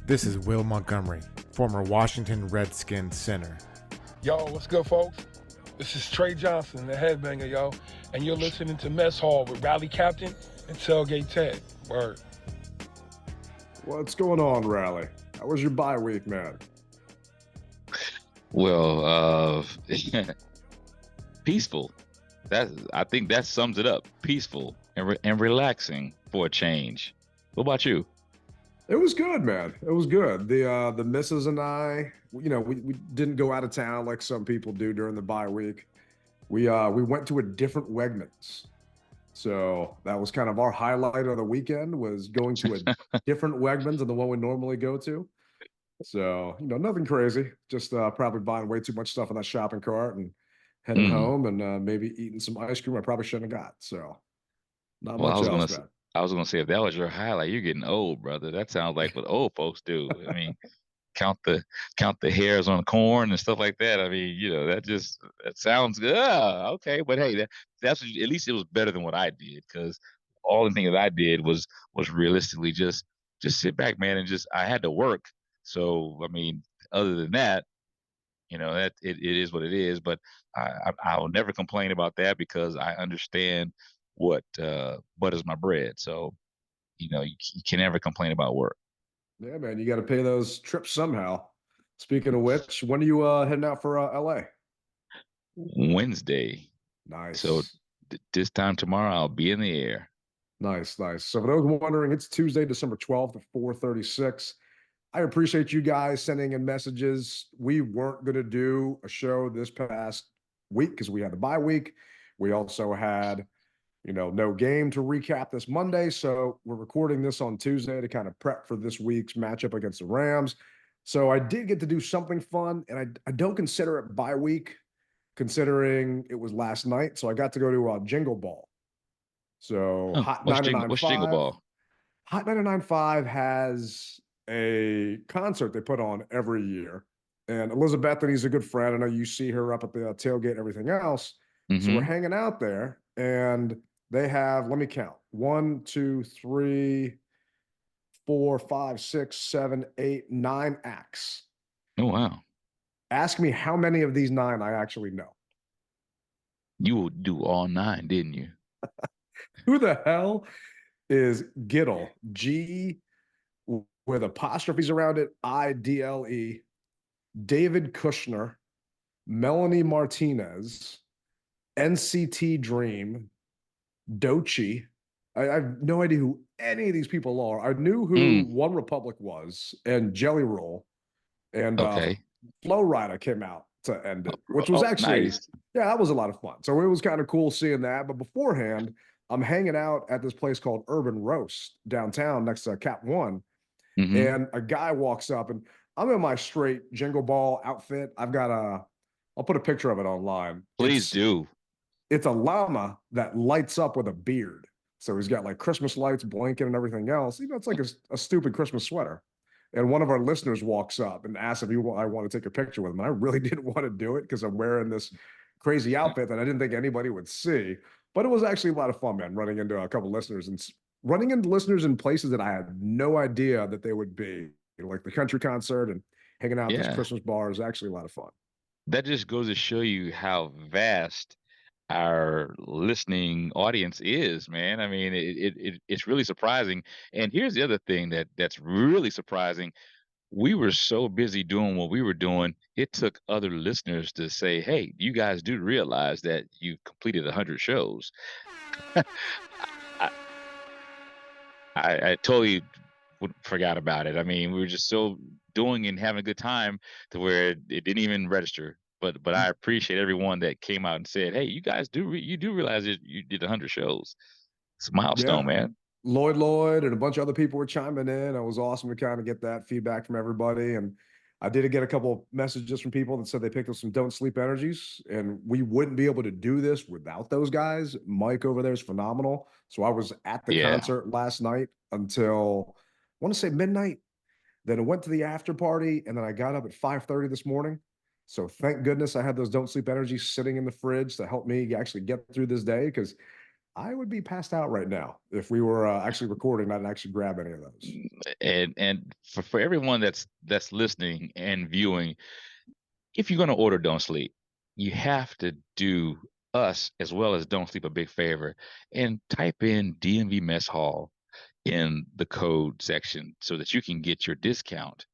This is Will Montgomery, former Washington Redskins center. Yo, what's good, folks? This is Trey Johnson, the headbanger, yo, and you're listening to Mess Hall with Rally Captain and Tailgate Ted. Word. What's going on, Rally? How was your bye week, man? Well, peaceful. I think that sums it up. Peaceful and relaxing for a change. What about you? It was good, man. It was good. The missus and I, we didn't go out of town like some people do during the bye week. We went to a different Wegmans. So that was kind of our highlight of the weekend, was going to a different Wegmans than the one we normally go to. So, nothing crazy. Just probably buying way too much stuff in that shopping cart and heading home and maybe eating some ice cream I probably shouldn't have got. So not Well, much else, man. I was gonna say, if that was your highlight, you're getting old, brother. That sounds like what old folks do. I mean, count the hairs on corn and stuff like that. I mean, that sounds good. Okay, but hey, that's at least it was better than what I did, because all the thing that I did was realistically just sit back, man, and I had to work. So I mean, other than that, that it is what it is. But I'll never complain about that, because I understand what butters my bread. So you can never complain about work. Yeah, man, you got to pay those trips somehow. Speaking of which, when are you heading out for LA? Wednesday. Nice. So this time tomorrow, I'll be in the air. Nice, nice. So for those wondering, it's Tuesday, December 12th at 4:36. I appreciate you guys sending in messages. We weren't going to do a show this past week because we had the bye week. We also had, no game to recap this Monday. So we're recording this on Tuesday to kind of prep for this week's matchup against the Rams. So I did get to do something fun, and I don't consider it bye week, considering it was last night. So I got to go to Jingle Ball. So Hot What's Jingle Ball? Hot 99.5 has a concert they put on every year. And Elizabeth, and he's a good friend. I know you see her up at the tailgate and everything else. So we're hanging out there, and they have, let me count, 1, 2, 3, 4, 5, 6, 7, 8, 9 acts. Oh, wow. Ask me how many of these 9 I actually know. You will do all 9, didn't you? Who the hell is Giddle? G with apostrophes around it, IDLE. David Kushner, Melanie Martinez, NCT Dream, Dochi. I have no idea who any of these people are. I knew who One Republic was, and Jelly Roll, and okay. Flow Rider came out to end it, which was actually nice. Yeah, that was a lot of fun. So it was kind of cool seeing that. But beforehand, I'm hanging out at this place called Urban Roast downtown next to Cap One, and a guy walks up, and I'm in my straight Jingle Ball outfit. I'll put a picture of it online. Please do. It's a llama that lights up with a beard. So he's got like Christmas lights, blanket, and everything else. It's like a stupid Christmas sweater. And one of our listeners walks up and asks if I want to take a picture with him. And I really didn't want to do it because I'm wearing this crazy outfit that I didn't think anybody would see. But it was actually a lot of fun, man, running into a couple listeners in places that I had no idea that they would be. Like the country concert and hanging out at this Christmas bar is actually a lot of fun. That just goes to show you how vast our listening audience is, man. I mean, it's really surprising. And here's the other thing that's really surprising. We were so busy doing what we were doing, it took other listeners to say, hey, you guys do realize that you've completed 100 shows. I totally forgot about it. I mean, we were just so doing and having a good time to where it didn't even register. But I appreciate everyone that came out and said, hey, you guys do realize that you did 100 shows. It's a milestone, man. Lloyd and a bunch of other people were chiming in. It was awesome to kind of get that feedback from everybody. And I did get a couple of messages from people that said they picked up some Don't Sleep Energies, and we wouldn't be able to do this without those guys. Mike over there is phenomenal. So I was at the concert last night until, I want to say midnight. Then I went to the after party, and then I got up at 5:30 this morning. So thank goodness I had those Don't Sleep Energies sitting in the fridge to help me actually get through this day, because I would be passed out right now if we were actually recording. I'd actually grab any of those. And for everyone that's listening and viewing, if you're going to order Don't Sleep, you have to do us as well as Don't Sleep a big favor and type in DMV Mess Hall in the code section so that you can get your discount.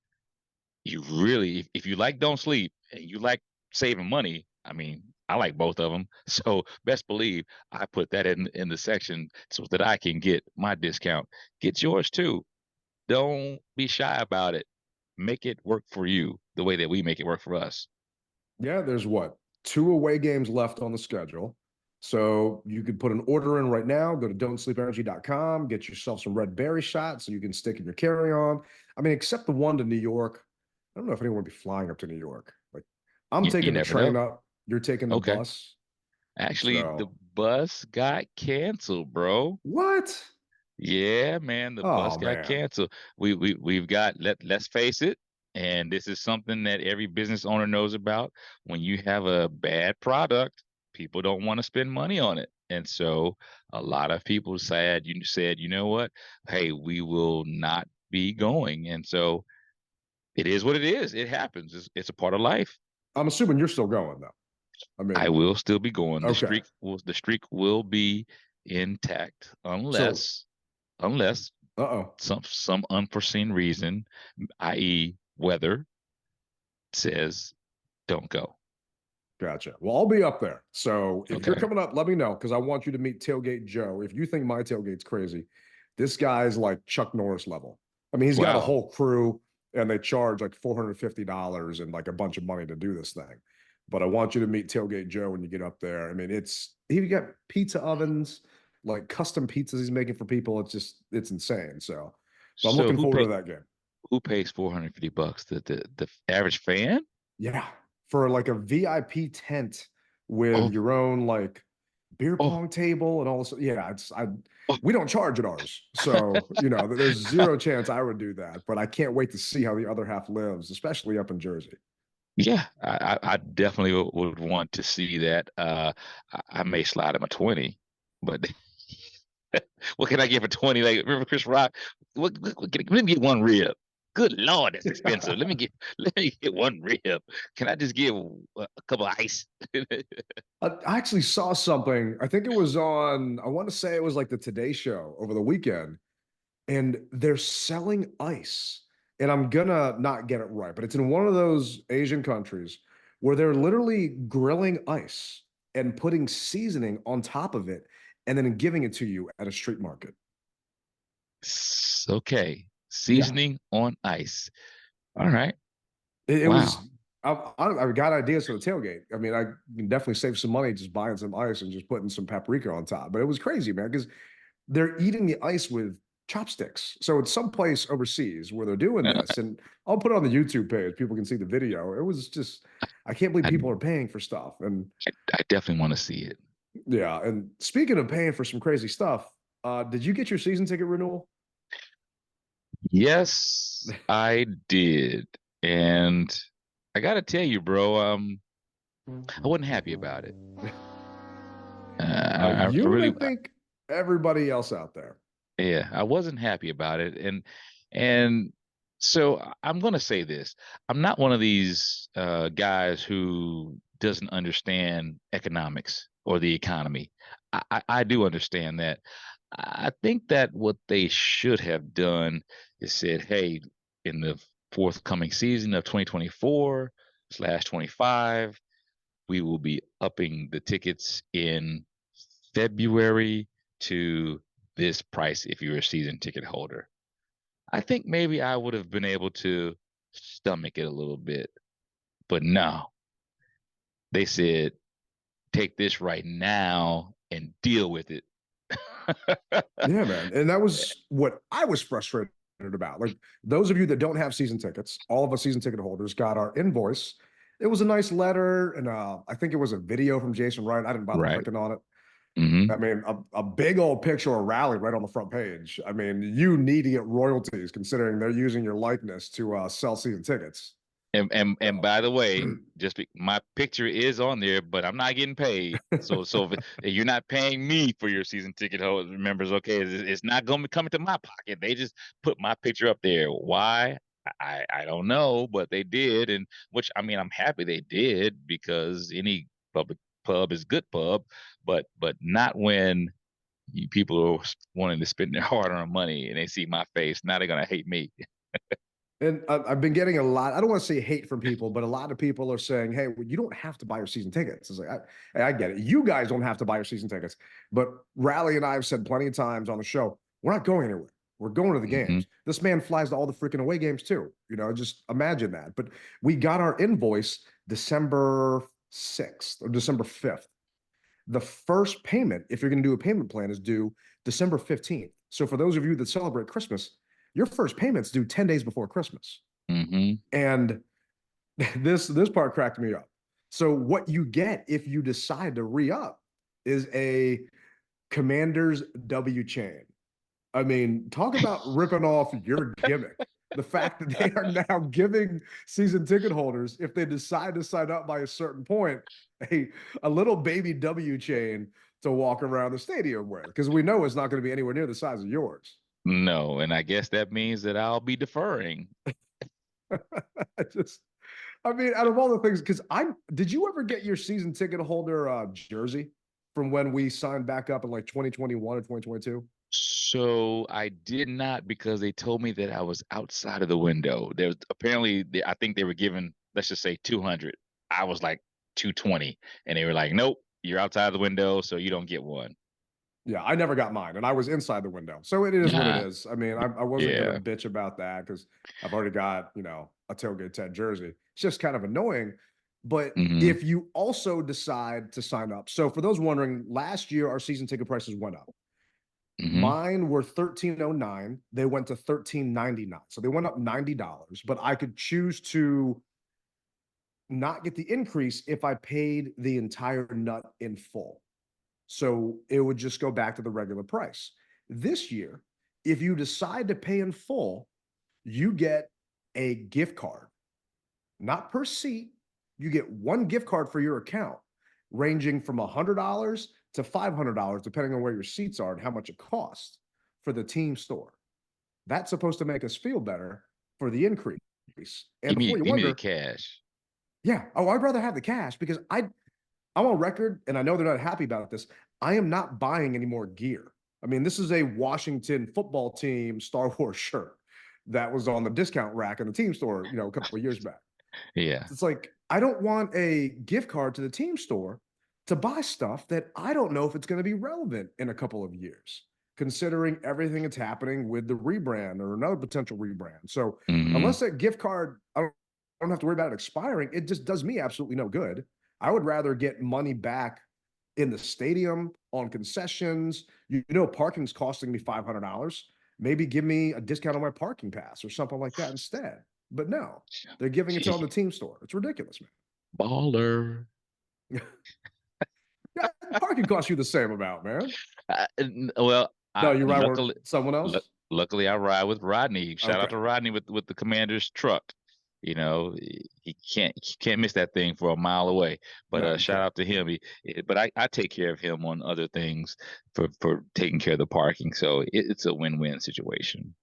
You really, if you like Don't Sleep and you like saving money, I mean, I like both of them. So best believe I put that in the section so that I can get my discount. Get yours too. Don't be shy about it. Make it work for you the way that we make it work for us. Yeah, there's what, 2 away games left on the schedule. So you could put an order in right now. Go to don'tsleepenergy.com, get yourself some red berry shots so you can stick in your carry-on. I mean, except the one to New York. I don't know if anyone would be flying up to New York. Like, I'm You taking the never train know. up. You're taking the Okay. bus. Actually, the So bus got canceled, bro. what? Yeah, man, the bus Oh got man. canceled. We've got let's face it, and this is something that every business owner knows about. When you have a bad product, people don't want to spend money on it. And so a lot of people said, you know what? Hey, we will not be going. And so it is what it is. It happens. It's a part of life. I'm assuming you're still going though. I I mean, will still be going. okay. The streak will be intact So, unless uh-oh. some unforeseen reason, i.e., weather, says don't go. Gotcha. Well, I'll be up there. So if you're Okay. coming up, let me know because I want you to meet Tailgate Joe. If you think my tailgate's crazy, this guy's like Chuck Norris level. I mean, he's got a Wow. whole crew and they charge like $450 and like a bunch of money to do this thing. But I want you to meet Tailgate Joe when you get up there. I mean, he got pizza ovens, like custom pizzas he's making for people. It's insane. So, but I'm So looking forward to that game. who pays $450? The average fan? Yeah, for like a VIP tent with Oh, your own like beer oh, pong table and all this. Yeah, it's I oh. we don't charge at ours. So, there's zero chance I would do that, but I can't wait to see how the other half lives, especially up in Jersey. Yeah, I definitely would want to see that. I may slide him a 20, but what can I get for 20? Like, remember Chris Rock? Let me get one rib. Good Lord, that's expensive. Let me get one rib. Can I just give a couple of ice? I actually saw something. I think it was on, I want to say it was like the Today Show over the weekend, and they're selling ice. And I'm gonna not get it right, but it's in one of those Asian countries where they're literally grilling ice and putting seasoning on top of it and then giving it to you at a street market. Okay, Yeah, seasoning on ice. All right. it Wow. was. I got ideas for the tailgate. I mean, I can definitely save some money just buying some ice and just putting some paprika on top. But it was crazy, man, because they're eating the ice with chopsticks. So it's someplace overseas where they're doing Uh, this. And I'll put it on the YouTube page. People can see the video. It was just, I can't believe I, people are paying for stuff. And I definitely want to see it. yeah. And speaking of paying for some crazy stuff, did you get your season ticket renewal? Yes, I did. And I gotta tell you, bro, I wasn't happy about it. I You and really, I think everybody else out there. yeah, I wasn't happy about it. And so I'm gonna say this. I'm not one of these guys who doesn't understand economics or the economy. I do understand that. I think that what they should have done is said, hey, in the forthcoming season of 2024/25, we will be upping the tickets in February to this price if you're a season ticket holder. I think maybe I would have been able to stomach it a little bit, but no, they said, take this right now and deal with it. Yeah, man. And that was what I was frustrated about. Like those of you that don't have season tickets, all of us season ticket holders got our invoice. It was a nice letter, and I think it was a video from Jason Wright. I didn't bother Right. clicking on it. Hmm. I mean, a big old picture of Rally right on the front page. I mean, you need to get royalties considering they're using your likeness to sell season tickets. And by the way, my picture is on there, but I'm not getting paid. So if you're not paying me for your season ticket members, okay, it's not going to be coming to my pocket. They just put my picture up there. Why? I don't know, but they did, and which I mean I'm happy they did, because any public pub is good pub, but not when people are wanting to spend their hard-earned money and they see my face. Now they're gonna hate me. And I've been getting a lot, I don't want to say hate from people, but a lot of people are saying, hey, well, you don't have to buy your season tickets. It's like, I get it. You guys don't have to buy your season tickets. But Rally and I have said plenty of times on the show, we're not going anywhere. We're going to the games. This man flies to all the freaking away games too. Just imagine that. But we got our invoice December 6th or December 5th. The first payment, if you're going to do a payment plan, is due December 15th. So for those of you that celebrate Christmas, your first payment's due 10 days before Christmas. And this part cracked me up. So what you get if you decide to re-up is a Commander's W chain. I mean, talk about ripping off your gimmick. The fact that they are now giving season ticket holders, if they decide to sign up by a certain point, a little baby W chain to walk around the stadium with, because we know it's not going to be anywhere near the size of yours. No, and I guess that means that I'll be deferring. I mean, out of all the things, because did you ever get your season ticket holder jersey from when we signed back up in like 2021 or 2022? So I did not, because they told me that I was outside of the window. There was apparently, I think they were given, let's just say 200. I was like 220, and they were like, nope, you're outside of the window, so you don't get one. Yeah, I never got mine, and I was inside the window. So it is what it is. I mean, I wasn't going to bitch about that because I've already got, a Tailgate Ted jersey. It's just kind of annoying. But if you also decide to sign up, so for those wondering, last year our season ticket prices went up. Mine were $13.09. They went to $13.99. So they went up $90, but I could choose to not get the increase if I paid the entire nut in full. So it would just go back to the regular price. This year, if you decide to pay in full, you get a gift card, not per seat. You get one gift card for your account, ranging from $100 to $500, depending on where your seats are and how much it costs for the team store. That's supposed to make us feel better for the increase. And give me the cash. Yeah. Oh, I'd rather have the cash because I'm on record, and I know they're not happy about this. I am not buying any more gear. I mean, this is a Washington football team Star Wars shirt that was on the discount rack in the team store, a couple of years back. Yeah. It's like, I don't want a gift card to the team store to buy stuff that I don't know if it's going to be relevant in a couple of years, considering everything that's happening with the rebrand or another potential rebrand. So unless that gift card, I don't have to worry about it expiring, it just does me absolutely no good. I would rather get money back in the stadium on concessions. Parking's costing me $500. Maybe give me a discount on my parking pass or something like that instead. But no, they're giving it to on the team store. It's ridiculous, man. Baller. Yeah, parking costs you the same amount, man. Well, you ride with someone else? Luckily, I ride with Rodney. Shout out to Rodney with the Commander's truck. He can't miss that thing for a mile away. But shout out to him. But I take care of him on other things for taking care of the parking. So it's a win-win situation.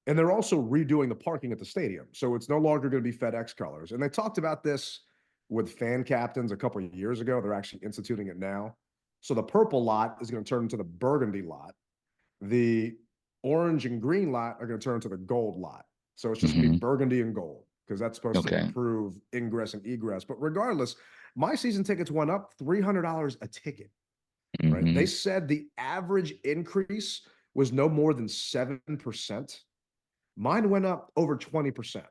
And they're also redoing the parking at the stadium. So it's no longer going to be FedEx colors. And they talked about this with fan captains a couple of years ago. They're actually instituting it now. So the purple lot is going to turn into the burgundy lot. The orange and green lot are going to turn into the gold lot. So it's just going to be burgundy and gold because that's supposed to improve ingress and egress. But regardless, my season tickets went up $300 a ticket. Right? They said the average increase was no more than 7%. Mine went up over 20%.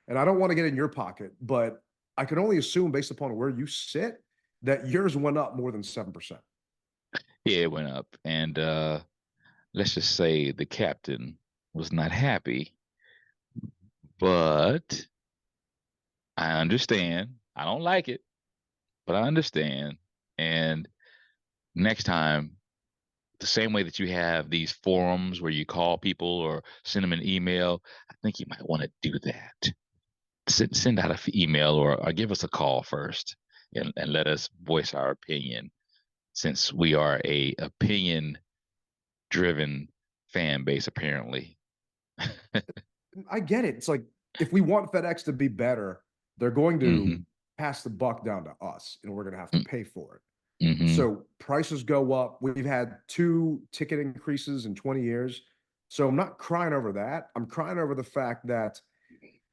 And I don't want to get in your pocket, but I can only assume based upon where you sit that yours went up more than 7%. Yeah, it went up. And let's just say the captain was not happy. But I understand. I don't like it, but I understand. And next time, the same way that you have these forums where you call people or send them an email, I think you might want to do that. send out an email or give us a call first and let us voice our opinion, since we are a opinion driven fan base apparently. I get it. It's like if we want FedEx to be better, they're going to pass the buck down to us, and we're going to have to pay for it. Mm-hmm. So prices go up. We've had 2 ticket increases in 20 years. So I'm not crying over that. I'm crying over the fact that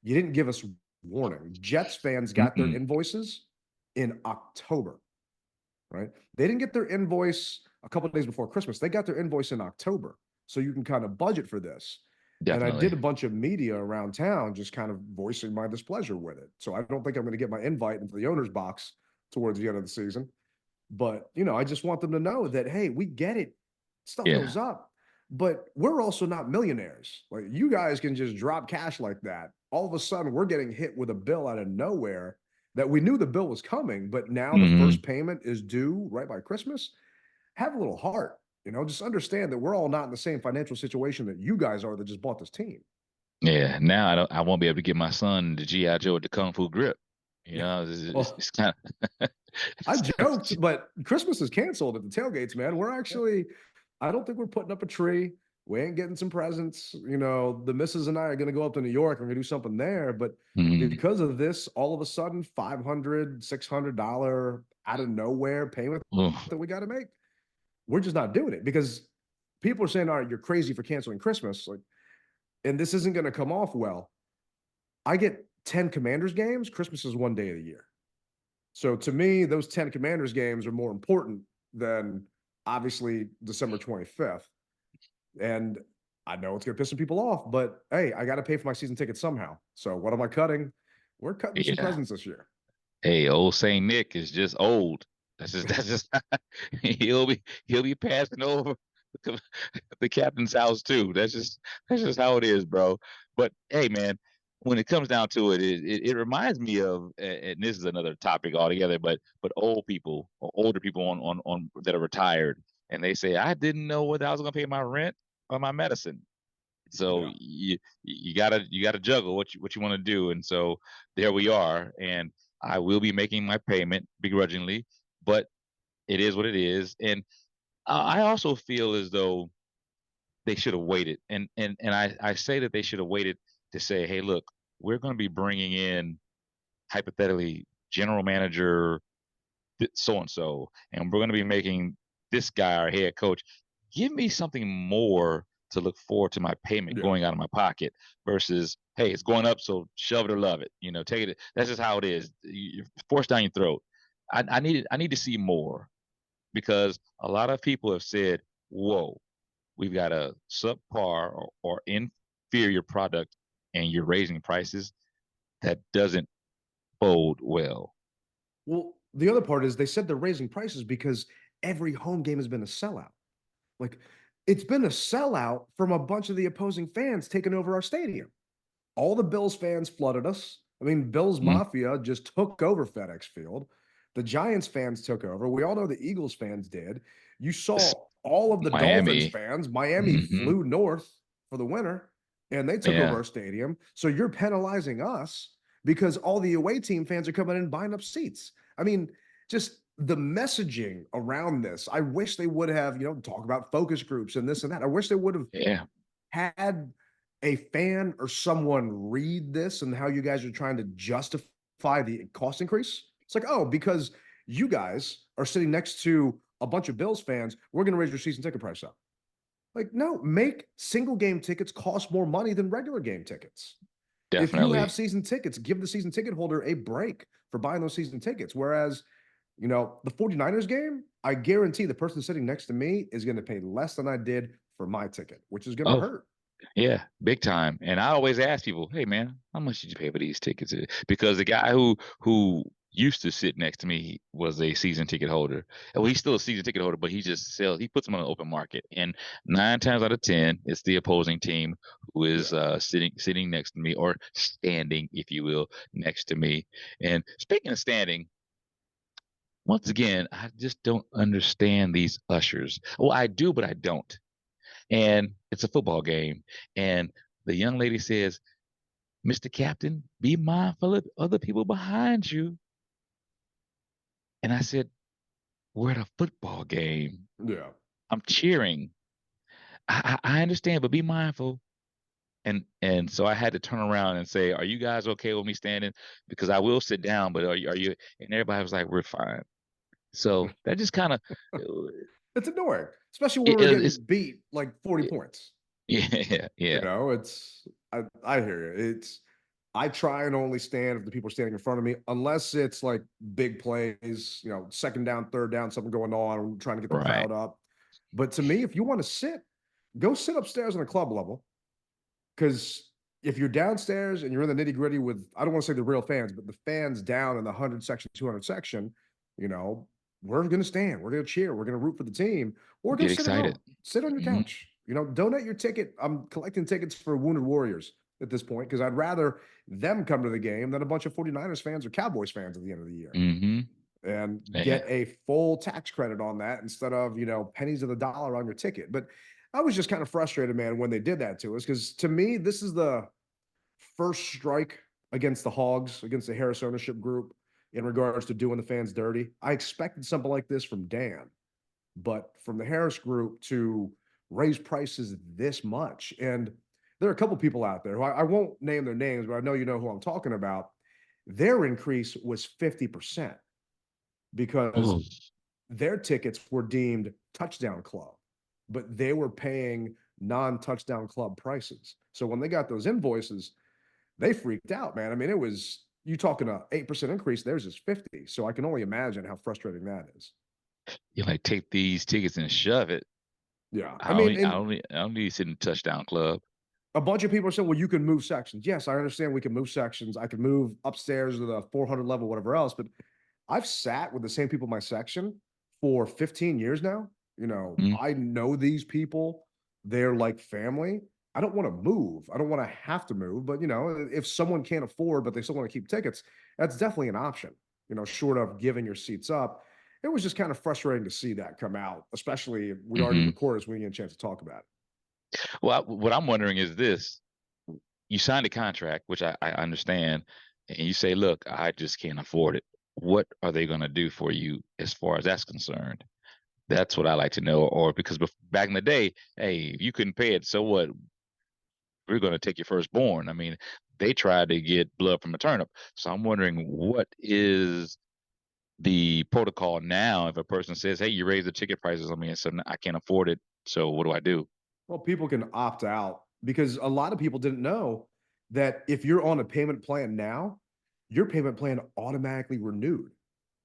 you didn't give us warning. Jets fans got their invoices in October, right? They didn't get their invoice a couple of days before Christmas. They got their invoice in October. So you can kind of budget for this. And I Definitely. did a bunch of media around town just kind of voicing my displeasure with it. So I don't think I'm going to get my invite into the owner's box towards the end of the season. But, I just want them to know that, hey, we get it. Stuff Yeah. goes up. But we're also not millionaires. Like, you guys can just drop cash like that. All of a sudden, we're getting hit with a bill out of nowhere that we knew the bill was coming, but now the first payment is due right by Christmas. Have a little heart. Just understand that we're all not in the same financial situation that you guys are that just bought this team. Yeah. Now I won't be able to get my son the G.I. Joe with the Kung Fu grip. It's kind of. I joked, but Christmas is canceled at the tailgates, man. I don't think we're putting up a tree. We ain't getting some presents. The missus and I are going to go up to New York. We're going to do something there. But because of this, all of a sudden, $500, $600 out of nowhere payment that we got to make, we're just not doing it because people are saying, all right, you're crazy for canceling Christmas. And this isn't going to come off well. I get 10 Commanders games. Christmas is one day of the year. So to me, those 10 Commanders games are more important than obviously December 25th. And I know it's going to piss some people off, but hey, I got to pay for my season ticket somehow. So what am I cutting? We're cutting some presents this year. Hey, old Saint Nick is just old. That's just he'll be passing over the captain's house too. That's just how it is, bro. But hey, man, when it comes down to it, it reminds me of, and this is another topic altogether, but old people or older people on that are retired, and they say, I didn't know whether I was gonna pay my rent or my medicine. So you gotta juggle what you want to do, and so there we are. And I will be making my payment begrudgingly, but it is what it is. And I also feel as though they should have waited. And I say that they should have waited to say, hey, look, we're going to be bringing in hypothetically general manager so and so, and we're going to be making this guy our head coach. Give me something more to look forward to my payment going out of my pocket versus, hey, it's going up, so shove it or love it. Take it. That's just how it is. You force down your throat. I need to see more, because a lot of people have said, whoa, we've got a subpar or inferior product and you're raising prices. That doesn't bode well. Well, the other part is they said they're raising prices because every home game has been a sellout. Like, it's been a sellout from a bunch of the opposing fans taking over our stadium. All the Bills fans flooded us. I mean, Bills Mafia just took over FedEx Field. The Giants fans took over. We all know the Eagles fans did. You saw all of the Dolphins fans. Miami flew north for the winter, and they took over our stadium. So you're penalizing us because all the away team fans are coming in and buying up seats. I mean, just the messaging around this. I wish they would have, talk about focus groups and this and that. I wish they would have had a fan or someone read this and how you guys are trying to justify the cost increase. It's like, oh, because you guys are sitting next to a bunch of Bills fans, we're going to raise your season ticket price up. Like, no, make single game tickets cost more money than regular game tickets. Definitely. If you have season tickets, give the season ticket holder a break for buying those season tickets. Whereas, the 49ers game, I guarantee the person sitting next to me is going to pay less than I did for my ticket, which is going to hurt. Yeah, big time. And I always ask people, hey, man, how much did you pay for these tickets? Because the guy who used to sit next to me was a season ticket holder. Well, he's still a season ticket holder, but he puts them on the open market. And 9 times out of 10, it's the opposing team who is sitting next to me, or standing, if you will, next to me. And speaking of standing, once again, I just don't understand these ushers. Well, I do, but I don't. And it's a football game. And the young lady says, Mr. Captain, be mindful of other people behind you. And I said, we're at a football game. Yeah. I'm cheering. I understand, but be mindful. And so I had to turn around and say, "Are you guys okay with me standing? Because I will sit down, but are you?" And everybody was like, "We're fine." So that just kind of, It's annoying, especially when we're it's getting beat like 40 points. yeah, You yeah, know, I hear you. I try and only stand if the people are standing in front of me, unless it's like big plays, you know, second down, third down, something going on, I'm trying to get the right, crowd up. But to me, if you want to sit, go sit upstairs on the club level. Because if you're downstairs and you're in the nitty gritty with, I don't want to say the real fans, but the fans down in the 100 section, 200 section, you know, we're going to stand, we're going to cheer, we're going to root for the team, or go get sit at excited. home, sit on your Hmm. couch, you know, donate your ticket. I'm collecting tickets for Wounded Warriors at this point because I'd rather them come to the game than a bunch of 49ers fans or Cowboys fans at the end of the year Hmm. and Yeah, get a full tax credit on that instead of, you know, pennies of the dollar on your ticket. But I was just kind of frustrated, man, when they did that to us because to me, this is the first strike against the Hogs, against the Harris ownership group in regards to doing the fans dirty. I expected something like this from Dan, but from the Harris group to raise prices this much. And there are a couple people out there who I won't name their names, but I know you know who I'm talking about. Their increase was 50% because oh, their tickets were deemed touchdown club, but they were paying non-touchdown club prices. So when they got those invoices, they freaked out, man. I mean, it was you talking a 8% increase, theirs is 50. So I can only imagine how frustrating that is. you like take these tickets and shove it. Yeah. I I mean, only, I and only, I don't need to sit in the touchdown club. a bunch of people are saying, well, you can move sections. Yes, I understand we can move sections. I can move upstairs to the 400 level, whatever else. But I've sat with the same people in my section for 15 years now. You know, Mm-hmm. I know these people. They're like family. I don't want to move. I don't want to have to move. But, you know, if someone can't afford, but they still want to keep tickets, that's definitely an option, you know, short of giving your seats up. It was just kind of frustrating to see that come out, especially we already Mm-hmm. recorded, so we didn't get a chance to talk about it. Well, what I'm wondering is this: you signed a contract, which I understand, and you say, "Look, I just can't afford it." What are they going to do for you as far as that's concerned? That's what I like to know. Or because back in the day, hey, you couldn't pay it, so what? We're going to take your firstborn. I mean, they tried to get blood from a turnip. So I'm wondering what is the protocol now if a person says, "Hey, you raised the ticket prices on me, and so I can't afford it. So what do I do?" Well, people can opt out because a lot of people didn't know that if you're on a payment plan now, your payment plan automatically renewed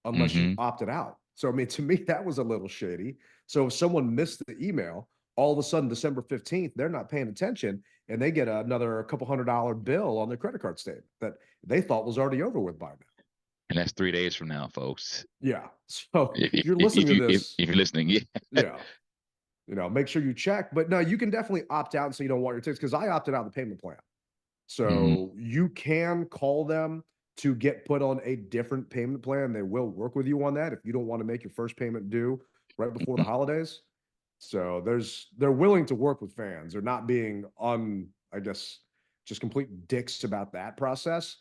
unless you Hmm. opted out. So, I mean, to me, that was a little shady. So, if someone missed the email, all of a sudden, December 15th, they're not paying attention and they get another couple $100 bill on their credit card statement that they thought was already over with by now. And that's 3 days from now, folks. Yeah. So, If if you're if listening if to you this, if you're listening, yeah. yeah, you know, make sure you check. But no, you can definitely opt out and say you don't want your tickets because I opted out of the payment plan. Hmm. So you can call them to get put on a different payment plan. They will work with you on that if you don't want to make your first payment due right before the holidays. So they're willing to work with fans. They're not being I guess, just complete dicks about that process.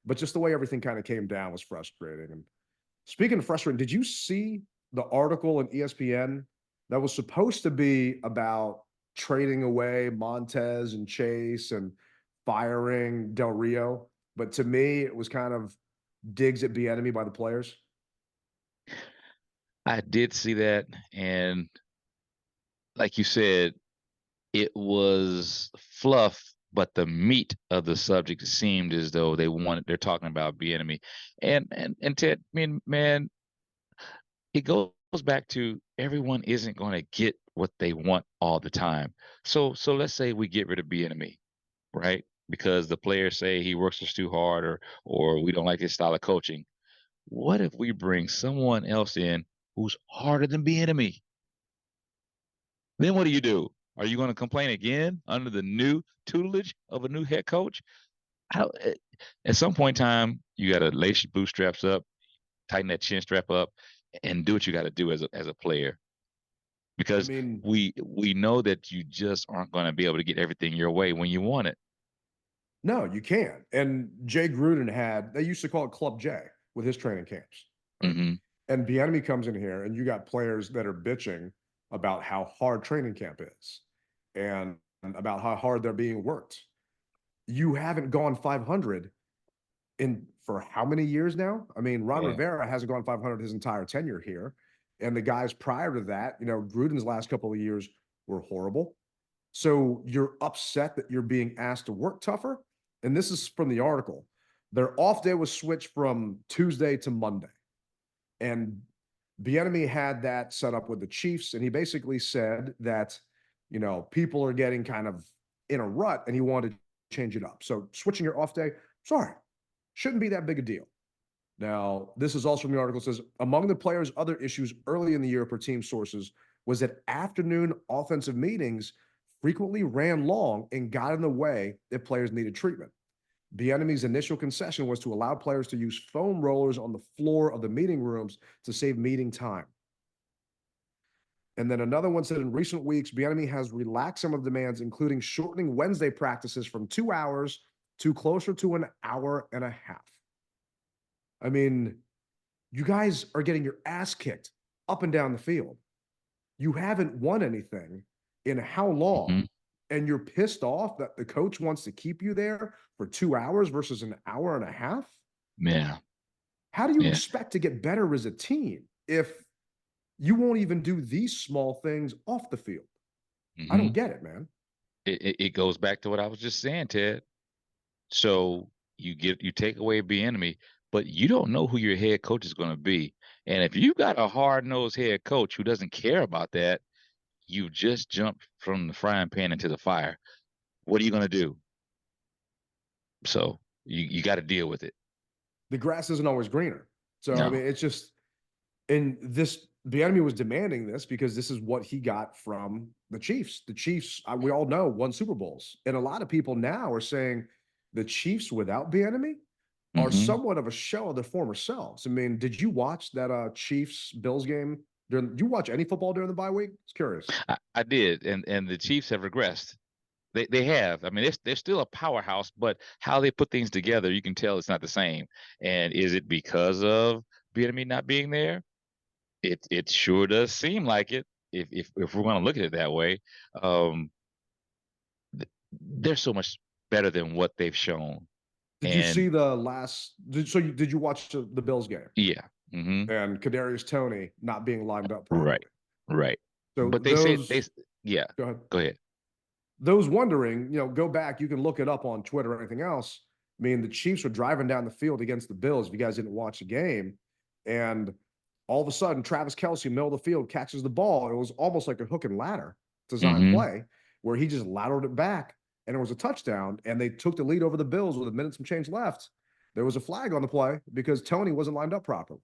But just the way everything kind of came down was frustrating. And speaking of frustrating, did you see the article in ESPN that was supposed to be about trading away Montez and Chase and firing Del Rio? But to me, it was kind of digs at Bieniemy by the players. I did see that, and like you said, it was fluff, but the meat of the subject seemed as though they're talking about Bieniemy. And Ted, I mean, man, it goes back to everyone isn't going to get what they want all the time. So let's say we get rid of Bieniemy, right? Because the players say he works us too hard, or we don't like his style of coaching. What if we bring someone else in who's harder than Bieniemy? Then what do? Are you going to complain again under the new tutelage of a new head coach? At some point in time, you got to lace your bootstraps up, tighten that chin strap up, and do what you got to do as a player. I Because mean, we know that you just aren't going to be able to get everything your way when you want it. No, you can't. And Jay Gruden they used to call it Club J with his training camps. Right? Mm-hmm. And Bieniemy comes in here, and you got players that are bitching about how hard training camp is and about how hard they're being worked. You haven't gone 500 in for how many years now? I mean, Ron Yeah. Rivera hasn't gone 500 his entire tenure here. And the guys prior to that, Gruden's last couple of years were horrible. So you're upset that you're being asked to work tougher. And this is from the article. Their off day was switched from Tuesday to Monday. And Bieniemy had that set up with the Chiefs. And he basically said that, people are getting kind of in a rut and he wanted to change it up. So switching your off day, sorry, shouldn't be that big a deal. Now, this is also from the article. It says among the players' other issues early in the year per team sources was that afternoon offensive meetings frequently ran long and got in the way if players needed treatment. Bieniemy's initial concession was to allow players to use foam rollers on the floor of the meeting rooms to save meeting time. And then another one said in recent weeks, Bieniemy has relaxed some of the demands, including shortening Wednesday practices from 2 hours to closer to an hour and a half. I mean, you guys are getting your ass kicked up and down the field. You haven't won anything in how long? Mm-hmm. And you're pissed off that the coach wants to keep you there for 2 hours versus an hour and a half? Yeah. How do you Yeah. expect to get better as a team if you won't even do these small things off the field? Mm-hmm. I don't get it, man. It goes back to what I was just saying, Ted. So you take away Bieniemy, but you don't know who your head coach is going to be. And if you've got a hard-nosed head coach who doesn't care about that, you just jumped from the frying pan into the fire. What are you going to do? So you got to deal with it. The grass isn't always greener. So, No. I mean, it's just, and this, Bieniemy was demanding this because this is what he got from the Chiefs. The Chiefs, we all know, won Super Bowls. And a lot of people now are saying the Chiefs without Bieniemy are Mm-hmm. somewhat of a shell of their former selves. I mean, did you watch that Chiefs Bills game? Did you watch any football during the bye week? It's curious. I did, and the Chiefs have regressed. They have. I mean, they're still a powerhouse, but how they put things together, you can tell it's not the same. And is it because of Bieniemy not being there? It sure does seem like it. If we're going to look at it that way, um, they're so much better than what they've shown. Did you And see the last? Did you watch the Bills game? yeah, mm-hmm. And Kadarius Toney not being lined up properly. Right. So But yeah. Go ahead. Go ahead. Those wondering, go back. You can look it up on Twitter or anything else. I mean, the Chiefs were driving down the field against the Bills. If you guys didn't watch the game, and all of a sudden, Travis Kelce, middle of the field, catches the ball. It was almost like a hook and ladder design Mm-hmm. play where he just lateraled it back, and it was a touchdown. And they took the lead over the Bills with a minute some change left. There was a flag on the play because Toney wasn't lined up properly.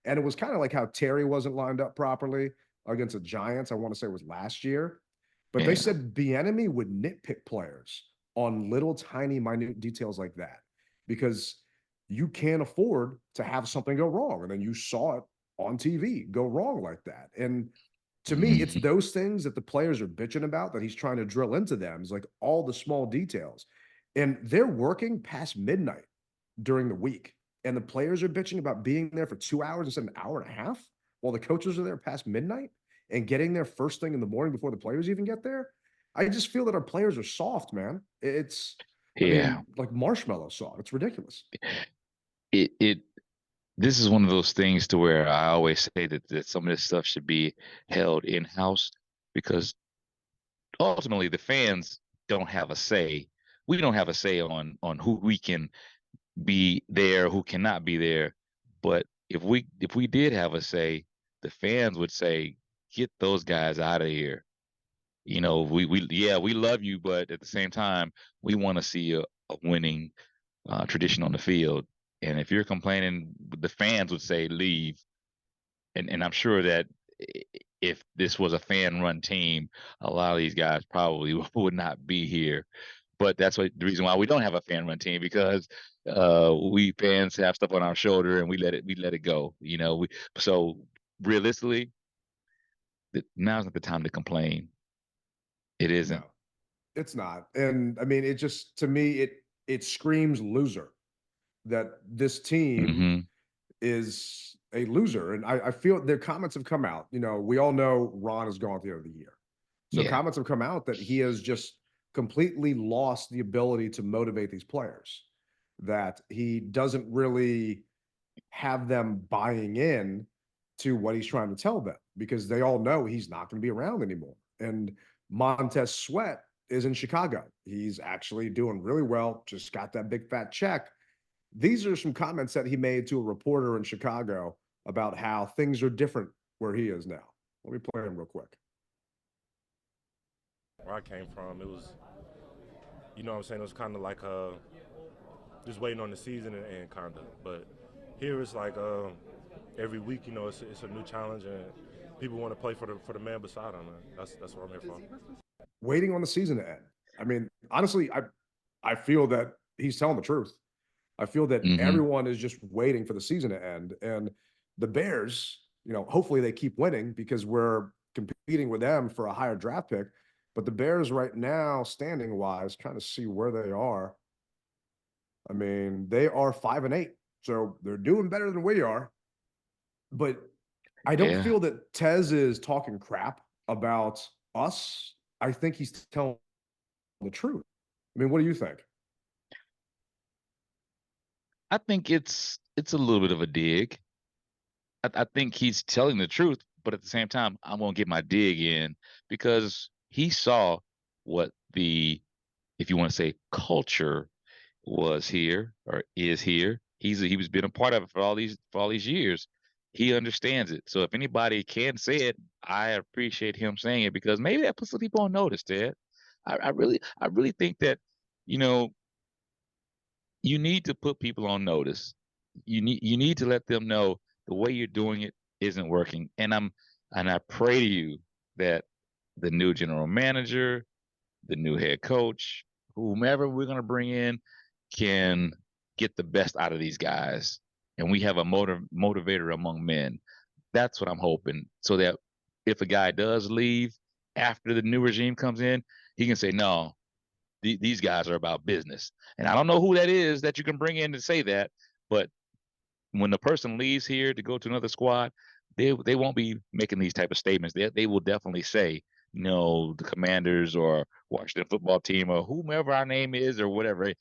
And it was kind of like how Terry wasn't lined up properly against the Giants. I want to say it was last year. But they Yeah. said Bieniemy would nitpick players on little tiny minute details like that because you can't afford to have something go wrong. And then you saw it on TV go wrong like that. And to me, it's Mm-hmm. those things that the players are bitching about that he's trying to drill into them. It's like all the small details. And they're working past midnight during the week. And the players are bitching about being there for 2 hours instead of an hour and a half while the coaches are there past midnight and getting there first thing in the morning before the players even get there. I just feel that our players are soft, man. It's, I Yeah. mean, like marshmallow soft. It's ridiculous. This is one of those things to where I always say that some of this stuff should be held in-house because ultimately the fans don't have a say. We don't have a say on who we can be there, who cannot be there. But if we did have a say, the fans would say, get those guys out of here. We love you, but at the same time, we want to see a winning tradition on the field. And if you're complaining, the fans would say leave. And I'm sure that if this was a fan-run team, a lot of these guys probably would not be here. But that's the reason why we don't have a fan-run team because we fans have stuff on our shoulder and we let it go. So realistically, now's not the time to complain. It isn't. No, it's not. And I mean, it just, to me, it screams loser, that this team Mm-hmm. is a loser. And I feel their comments have come out. You know, we all know Ron is gone at the end of the year. So Yeah. comments have come out that he has just completely lost the ability to motivate these players, that he doesn't really have them buying in to what he's trying to tell them because they all know he's not going to be around anymore. And Montez Sweat is in Chicago. He's actually doing really well, just got that big fat check. These are some comments that he made to a reporter in Chicago about how things are different where he is now. Let me play him real quick. Where I came from, it was, you know what I'm saying, it was kind of like just waiting on the season and kind of. But here it's like every week, you know, it's a new challenge and people want to play for the man beside them. Man. That's what I'm here for. Waiting on the season to end. I mean, honestly, I feel that he's telling the truth. I feel that Mm-hmm. everyone is just waiting for the season to end. And the Bears, you know, hopefully they keep winning because we're competing with them for a higher draft pick. But the Bears right now, standing wise, trying to see where they are. I mean, they are 5-8. So they're doing better than we are. But I don't feel that Tez is talking crap about us. I think he's telling the truth. I mean, what do you think? I think it's a little bit of a dig. I think he's telling the truth, but at the same time, I'm gonna get my dig in because he saw what the, if you want to say, culture was here or is here. He was been a part of it for all these years. He understands it. So if anybody can say it, I appreciate him saying it because maybe that puts some people on notice, Ted. I really think that, you know, you need to put people on notice. You need to let them know the way you're doing it isn't working. And I pray to you that the new general manager, the new head coach, whomever we're going to bring in can get the best out of these guys. And we have a motivator among men. That's what I'm hoping. So that if a guy does leave after the new regime comes in, he can say, no, these guys are about business. And I don't know who that is that you can bring in to say that, but when the person leaves here to go to another squad, they won't be making these type of statements. They will definitely say, no, the Commanders or Washington football team or whomever our name is or whatever,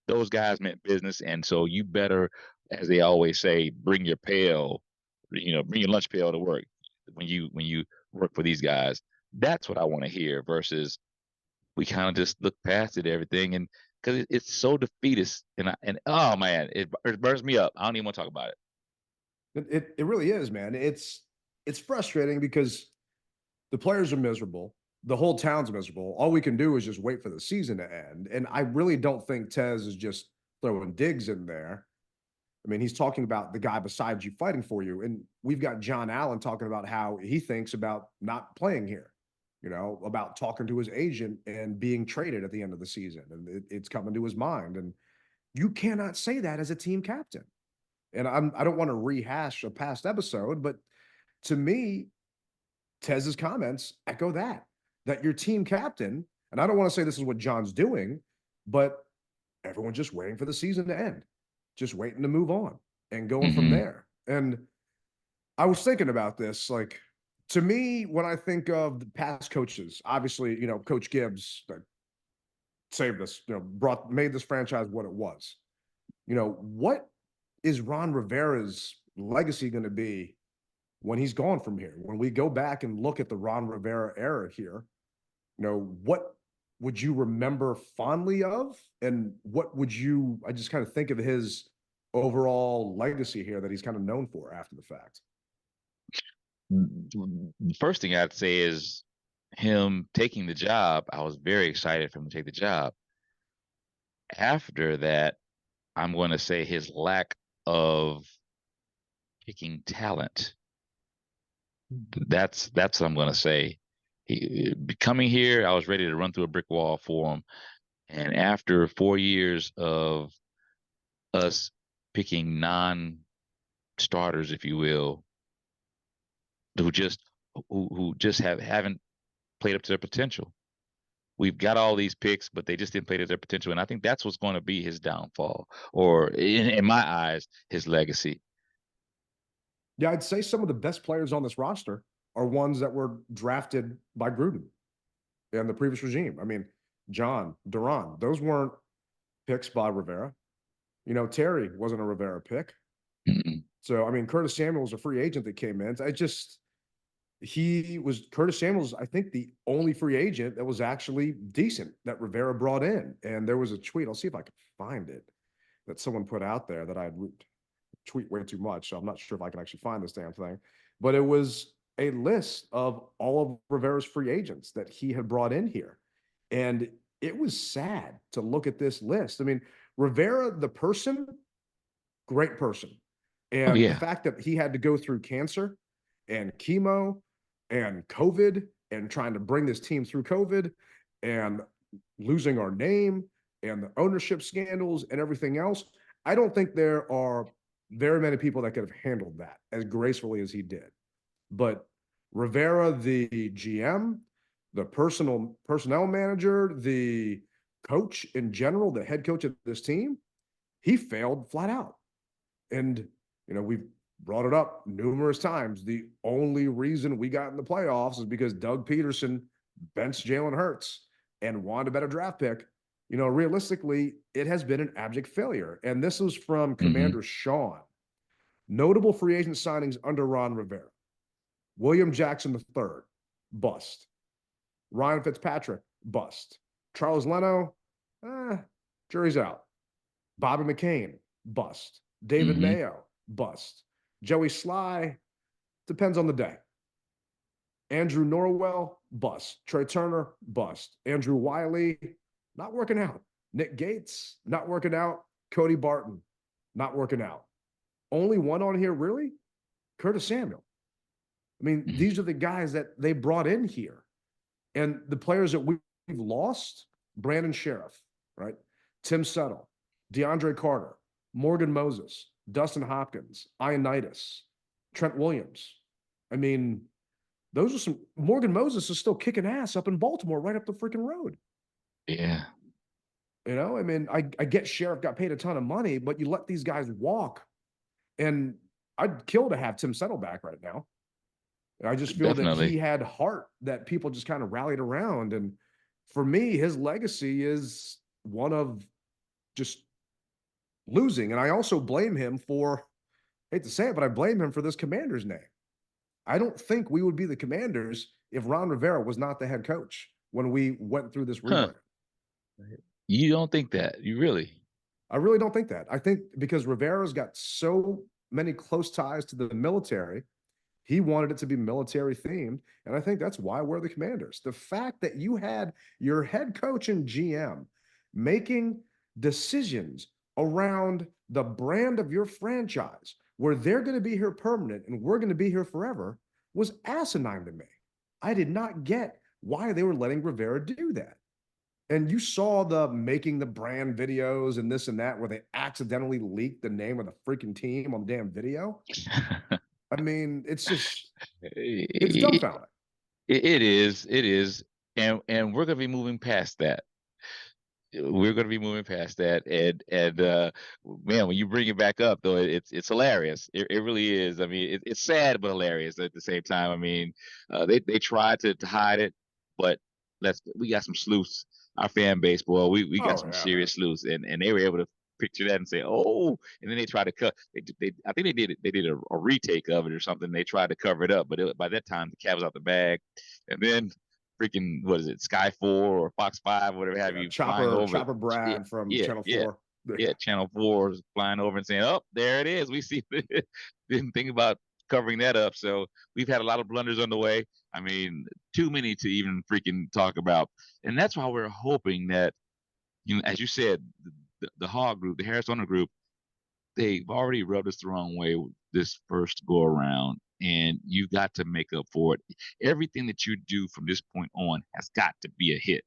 those guys meant business. And so you better, as they always say, bring your pail, bring your lunch pail to work when you work for these guys. That's what I want to hear versus we kind of just look past it, everything, and because it's so defeatist, and oh man, it burns me up. I don't even want to talk about it. It really is, man. It's frustrating because the players are miserable. The whole town's miserable. All we can do is just wait for the season to end. And I really don't think Tez is just throwing digs in there. I mean, he's talking about the guy beside you fighting for you. And we've got John Allen talking about how he thinks about not playing here, about talking to his agent and being traded at the end of the season. And it's coming to his mind. And you cannot say that as a team captain. And I don't want to rehash a past episode, but to me, Tez's comments echo that your team captain, and I don't want to say this is what John's doing, but everyone's just waiting for the season to end, just waiting to move on and going from there. And I was thinking about this, like, to me, when I think of the past coaches, obviously, Coach Gibbs saved this, made this franchise what it was. What is Ron Rivera's legacy going to be when he's gone from here? When we go back and look at the Ron Rivera era here, what would you remember fondly of? And what would I just kind of think of his overall legacy here that he's kind of known for after the fact? The first thing I'd say is him taking the job. I was very excited for him to take the job. After that, I'm going to say his lack of picking talent. That's what I'm going to say. Coming here, I was ready to run through a brick wall for him. And after 4 years of us picking non-starters, if you will, who just haven't played up to their potential, we've got all these picks, but they just didn't play to their potential. And I think that's what's going to be his downfall, or in my eyes, his legacy. Yeah, I'd say some of the best players on this roster are ones that were drafted by Gruden and the previous regime. I mean, John, Duran, those weren't picks by Rivera. You know, Terry wasn't a Rivera pick. Mm-mm. So, I mean, Curtis Samuel was a free agent that came in. Curtis Samuel's, I think, the only free agent that was actually decent that Rivera brought in. And there was a tweet, I'll see if I can find it, that someone put out there that I had tweet way too much. So I'm not sure if I can actually find this damn thing. But it was a list of all of Rivera's free agents that he had brought in here. And it was sad to look at this list. I mean, Rivera, the person, great person. Oh, And the yeah. fact that he had to go through cancer and chemo and COVID and trying to bring this team through COVID and losing our name and the ownership scandals and everything else, I don't think there are very many people that could have handled that as gracefully as he did. But Rivera, the GM, the personnel manager, the coach in general, the head coach of this team, he failed flat out. And, you know, we've brought it up numerous times. The only reason we got in the playoffs is because Doug Peterson benched Jalen Hurts and wanted a better draft pick. You know, realistically, it has been an abject failure. And this was from Commander Sean. Notable free agent signings under Ron Rivera. William Jackson III, bust. Ryan Fitzpatrick, bust. Charles Leno, jury's out. Bobby McCain, bust. David Mayo, bust. Joey Sly, depends on the day. Andrew Norwell, bust. Trey Turner, bust. Andrew Wiley, not working out. Nick Gates, not working out. Cody Barton, not working out. Only one on here, really? Curtis Samuel. I mean, these are the guys that they brought in here. And the players that we've lost, Brandon Sheriff, right? Tim Settle, DeAndre Carter, Morgan Moses, Dustin Hopkins, Ioannidis, Trent Williams. I mean, those are some. Morgan Moses is still kicking ass up in Baltimore, right up the freaking road. Yeah. You know, I mean, I get Sheriff got paid a ton of money, but you let these guys walk. And I'd kill to have Tim Settle back right now. I just feel that he had heart that people just kind of rallied around. And for me, his legacy is one of just losing. And I also blame him for, I hate to say it, but I blame him for this Commanders name. I don't think we would be the Commanders if Ron Rivera was not the head coach when we went through this rebrand. You don't think that? You really? I really don't think that. I think because Rivera's got so many close ties to the military, he wanted it to be military themed. And I think that's why we're the Commanders. The fact that you had your head coach and GM making decisions around the brand of your franchise, where they're going to be here permanent and we're going to be here forever, was asinine to me. I did not get why they were letting Rivera do that. And you saw the making the brand videos and this and that, where they accidentally leaked the name of the freaking team on the damn video. I mean, it's just, it's dumbfounding. It is. And we're going to be moving past that. We're going to be moving past that. And man, when you bring it back up, though, it's hilarious. It really is. I mean, it's sad, but hilarious at the same time. I mean, they tried to hide it, but we got some sleuths. Our fan base, boy, we got some serious sleuths, and they were able to picture that and say, oh, and then they tried to cut. I think they did a retake of it or something. They tried to cover it up, but by that time the cat was out the bag, and then freaking what is it, Sky 4 or Fox 5, or whatever have you, flying over. Chopper Brad from Channel 4. Yeah, Channel 4 is flying over and saying, oh, there it is. We see. Didn't think about covering that up. So we've had a lot of blunders on the way. I mean, too many to even freaking talk about. And that's why we're hoping that, you know, as you said, the Hog group, the Harris Owner group, they've already rubbed us the wrong way this first go around, and you got to make up for it. Everything that you do from this point on has got to be a hit.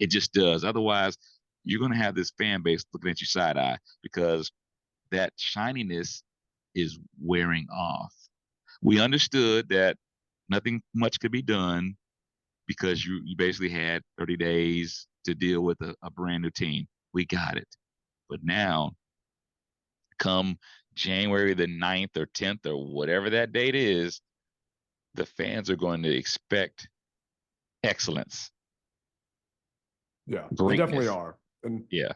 It just does. Otherwise, you're going to have this fan base looking at you side eye, because that shininess is wearing off. We understood that nothing much could be done because you basically had 30 days to deal with a brand new team. We got it. But now, come January the 9th or 10th or whatever that date is, the fans are going to expect excellence. Yeah, they Greatness. definitely are. And yeah,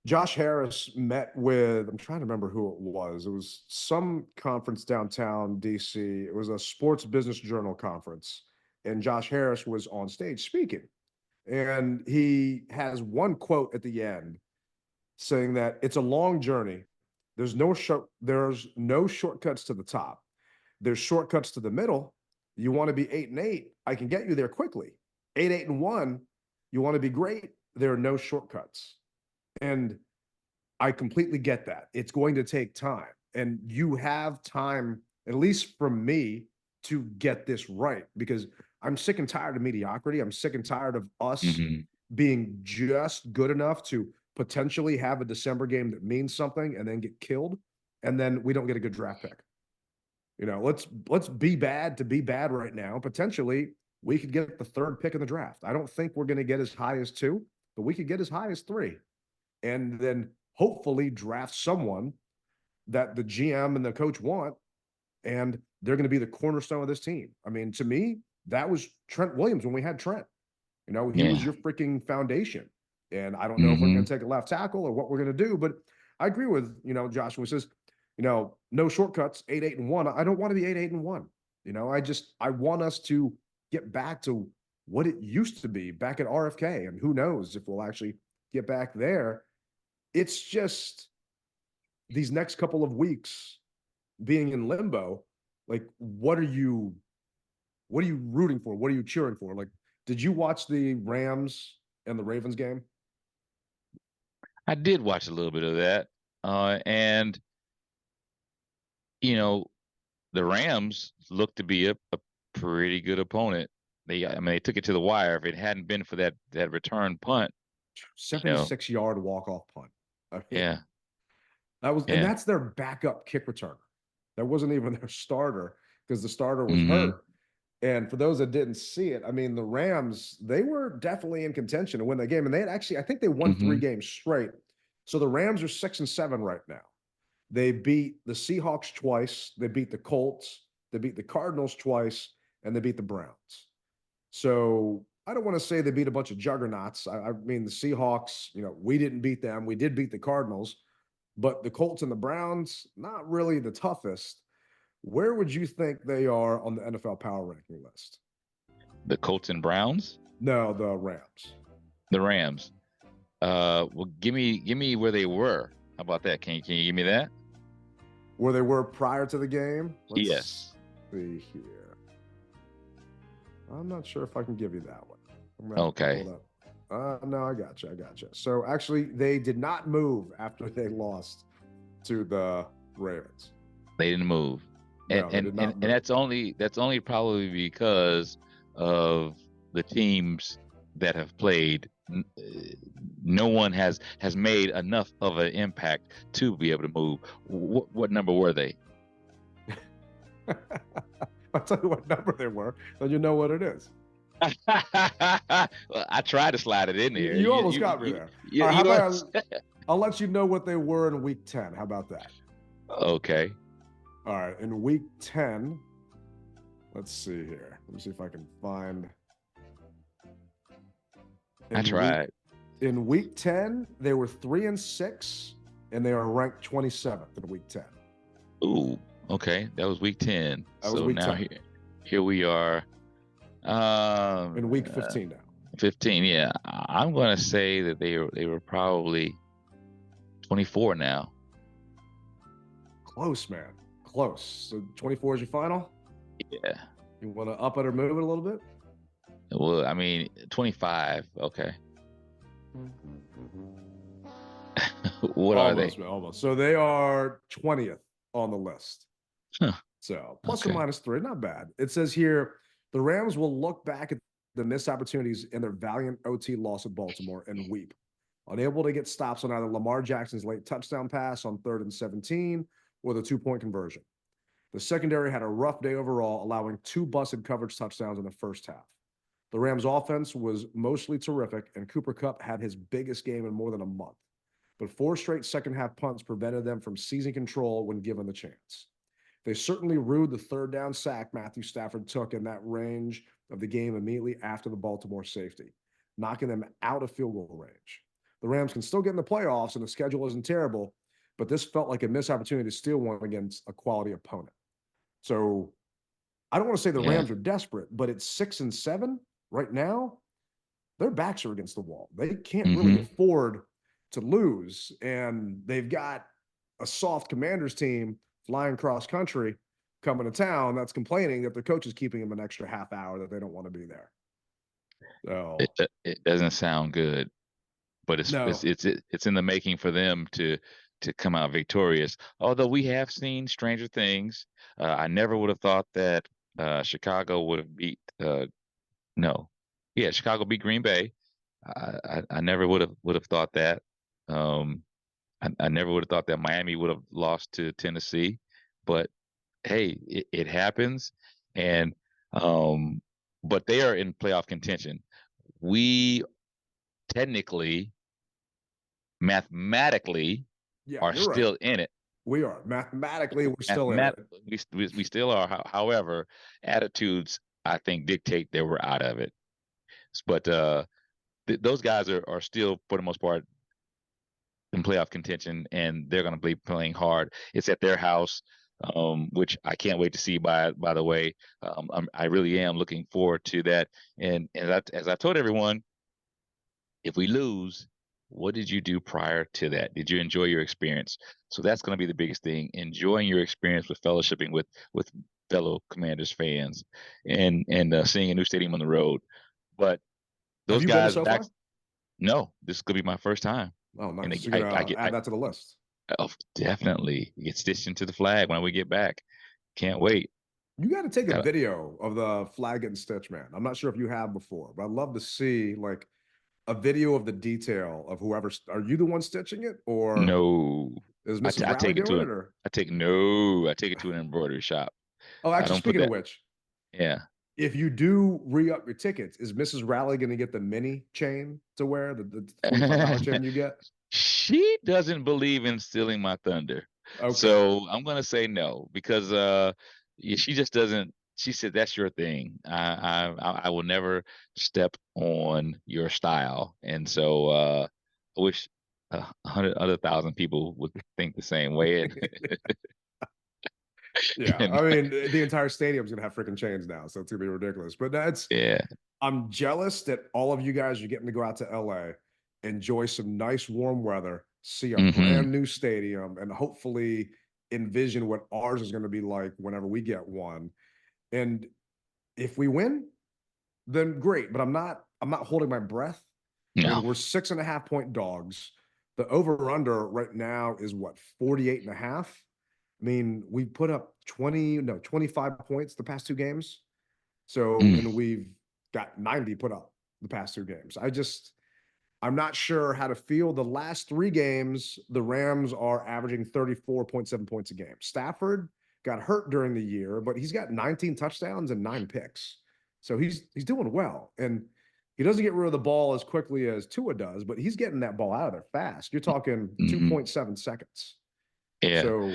Josh Harris met with, I'm trying to remember who it was. It was some conference downtown DC. It was a Sports Business Journal conference. And Josh Harris was on stage speaking. And he has one quote at the end saying that it's a long journey. There's no shortcuts to the top. There's shortcuts to the middle. You want to be 8-8, I can get you there quickly. 8-1, you want to be great, there are no shortcuts. And I completely get that. It's going to take time. And you have time, at least from me, to get this right, because I'm sick and tired of mediocrity. I'm sick and tired of us being just good enough to potentially have a December game that means something and then get killed, and then we don't get a good draft pick. You know, let's be bad to be bad right now. Potentially, we could get the 3rd pick in the draft. I don't think we're going to get as high as 2, but we could get as high as 3. And then hopefully draft someone that the GM and the coach want, and they're going to be the cornerstone of this team. I mean, to me, that was Trent Williams when we had Trent. You know, he was your freaking foundation. And I don't know if we're going to take a left tackle or what we're going to do, but I agree with, Josh, who says, no shortcuts, 8-1. I don't want to be 8-1. I want us to get back to what it used to be back at RFK. And who knows if we'll actually get back there. It's just these next couple of weeks being in limbo. Like, what are you rooting for? What are you cheering for? Like, did you watch the Rams and the Ravens game? I did watch a little bit of that. And, the Rams looked to be a pretty good opponent. They took it to the wire. If it hadn't been for that return punt, 76-yard walk-off punt. Yeah. And that's their backup kick returner. That wasn't even their starter, because the starter was hurt. And for those that didn't see it, I mean, the Rams, they were definitely in contention to win the game. And they had actually, I think they won 3 games straight. So the Rams are 6-7 right now. They beat the Seahawks twice. They beat the Colts. They beat the Cardinals twice. And they beat the Browns. So I don't want to say they beat a bunch of juggernauts. I mean, the Seahawks, we didn't beat them. We did beat the Cardinals. But the Colts and the Browns, not really the toughest. Where would you think they are on the NFL power ranking list? The Colts and Browns? No, the Rams. The Rams. Well, give me where they were. How about that? Can you give me that? Where they were prior to the game? Yes. See here. I'm not sure if I can give you that one. Okay. No, I got you. So actually, they did not move after they lost to the Ravens. They didn't move. And that's only probably because of the teams that have played. No one has made enough of an impact to be able to move. What number were they? I'll tell you what number they were, then you know what it is. Well, I tried to slide it in there. You almost got me there. I'll let you know what they were in week 10. How about that? Okay. All right. In week 10, let's see here. Let me see if I can find. I tried. In week 10, they were 3-6, and they are ranked 27th in week 10. Ooh, okay. That was week 10. That was week 10. Here we are. In week 15 now. 15, yeah. I'm going to say that they were probably 24 now. Close, man. Close. So 24 is your final? Yeah. You want to up it or move it a little bit? Well, I mean, 25. Okay. What are they? Almost. So they are 20th on the list. Huh. So plus or minus 3, not bad. It says here, the Rams will look back at the missed opportunities in their valiant OT loss at Baltimore and weep. Unable to get stops on either Lamar Jackson's late touchdown pass on 3rd and 17 or the 2-point conversion. The secondary had a rough day overall, allowing 2 busted coverage touchdowns in the first half. The Rams offense was mostly terrific, and Cooper Kupp had his biggest game in more than a month. But 4 straight second half punts prevented them from seizing control when given the chance. They certainly rued the third down sack Matthew Stafford took in that range of the game immediately after the Baltimore safety, knocking them out of field goal range. The Rams can still get in the playoffs, and the schedule isn't terrible, but this felt like a missed opportunity to steal one against a quality opponent. So I don't want to say the Rams are desperate, but it's 6-7 right now. Their backs are against the wall. They can't really afford to lose, and they've got a soft Commanders team flying cross country coming to town that's complaining that their coach is keeping them an extra half hour that they don't want to be there. So it doesn't sound good, but it's in the making for them to come out victorious. Although we have seen stranger things. I never would have thought that Chicago would have beat Chicago beat Green Bay. I never would have thought that. I never would have thought that Miami would have lost to Tennessee, but hey, it happens. And but they are in playoff contention. We technically, mathematically, are still in it. We are mathematically, we're still in it. We still are. However, attitudes, I think, dictate that we're out of it. But those guys are still, for the most part, in playoff contention, and they're going to be playing hard. It's at their house, which I can't wait to see. By the way, I really am looking forward to that. And as I told everyone, if we lose, what did you do prior to that? Did you enjoy your experience? So that's going to be the biggest thing: enjoying your experience with fellowshipping with fellow Commanders fans, and seeing a new stadium on the road. But those Have you guys been so far? No, this could be my first time. Oh, nice. And So you're gonna add that to the list. Oh, definitely get stitched into the flag when we get back. Can't wait. You got to take a video of the flag getting stitched, man. I'm not sure if you have before, but I'd love to see like a video of the detail of whoever. Are you the one stitching it, or no? Is Mrs. Riley doing it, or I take it to an embroidery shop. Oh, actually, speaking of which, yeah. If you do re-up your tickets, is Mrs. Riley going to get the mini chain to wear, the $45 chain you get? She doesn't believe in stealing my thunder. Okay. So I'm going to say no, because she just doesn't. She said, that's your thing. I will never step on your style. And so I wish 100,000 people would think the same way. Yeah, I mean, the entire stadium's gonna have freaking chains now, so it's gonna be ridiculous. But I'm jealous that all of you guys are getting to go out to LA, enjoy some nice warm weather, see a brand new stadium, and hopefully envision what ours is gonna be like whenever we get one. And if we win, then great. But I'm not holding my breath. No. I mean, we're 6.5-point dogs. The over/under right now is what, 48.5? I mean, we put up 25 points the past 2 games. So, and we've got 90 put up the past 2 games. I'm not sure how to feel. The last 3 games, the Rams are averaging 34.7 points a game. Stafford got hurt during the year, but he's got 19 touchdowns and 9 picks. So he's doing well. And he doesn't get rid of the ball as quickly as Tua does, but he's getting that ball out of there fast. You're talking 2.7 seconds. Yeah. So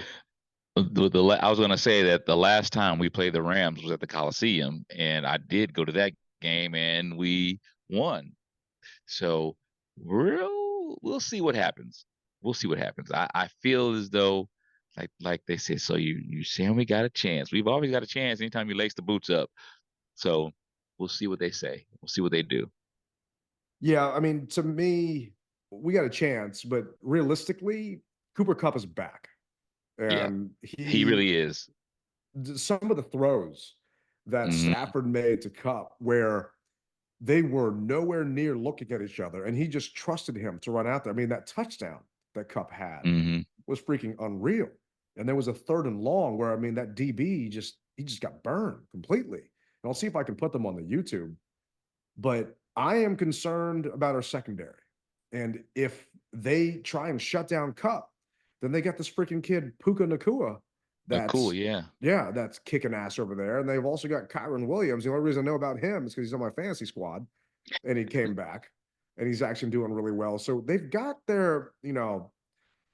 I was going to say that the last time we played the Rams was at the Coliseum, and I did go to that game, and we won. So we'll see what happens. We'll see what happens. I feel as though, like they said, so you saying we got a chance. We've always got a chance anytime you lace the boots up. So we'll see what they say. We'll see what they do. Yeah, I mean, to me, we got a chance, but realistically, Cooper Kupp is back. And he really is. Some of the throws that Stafford made to Kupp, where they were nowhere near looking at each other, and he just trusted him to run out there. I mean, that touchdown that Kupp had was freaking unreal. And there was a 3rd and long where, I mean, that DB he just got burned completely. And I'll see if I can put them on the YouTube. But I am concerned about our secondary. And if they try and shut down Kupp, then they got this freaking kid, Puka Nacua, Cool, yeah. that's kicking ass over there. And they've also got Kyron Williams. The only reason I know about him is because he's on my fantasy squad and he came back and he's actually doing really well. So they've got their,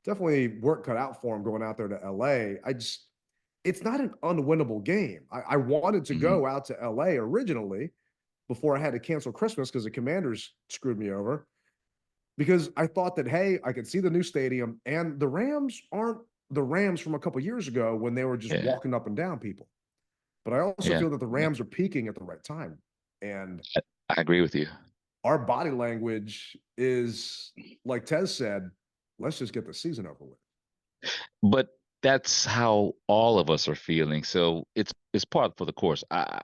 definitely work cut out for him going out there to LA. It's not an unwinnable game. I wanted to go out to LA originally before I had to cancel Christmas because the Commanders screwed me over. Because I thought that, hey, I could see the new stadium, and the Rams aren't the Rams from a couple years ago when they were just walking up and down people. But I also feel that the Rams are peaking at the right time. And I agree with you. Our body language is, like Ted said, let's just get the season over with. But that's how all of us are feeling. So it's part for the course. I've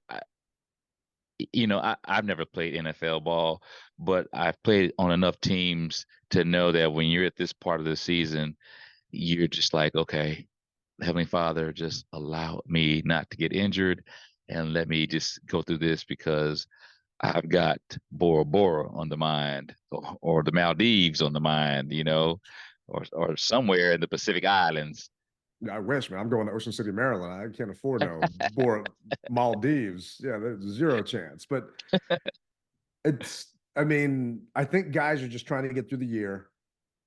never played NFL ball, but I've played on enough teams to know that when you're at this part of the season, you're just like, okay, Heavenly Father, just allow me not to get injured and let me just go through this because I've got Bora Bora on the mind or the Maldives on the mind, or somewhere in the Pacific Islands. I wish, man. I'm going to Ocean City, Maryland. I can't afford no Maldives. Yeah, there's zero chance. But I think guys are just trying to get through the year.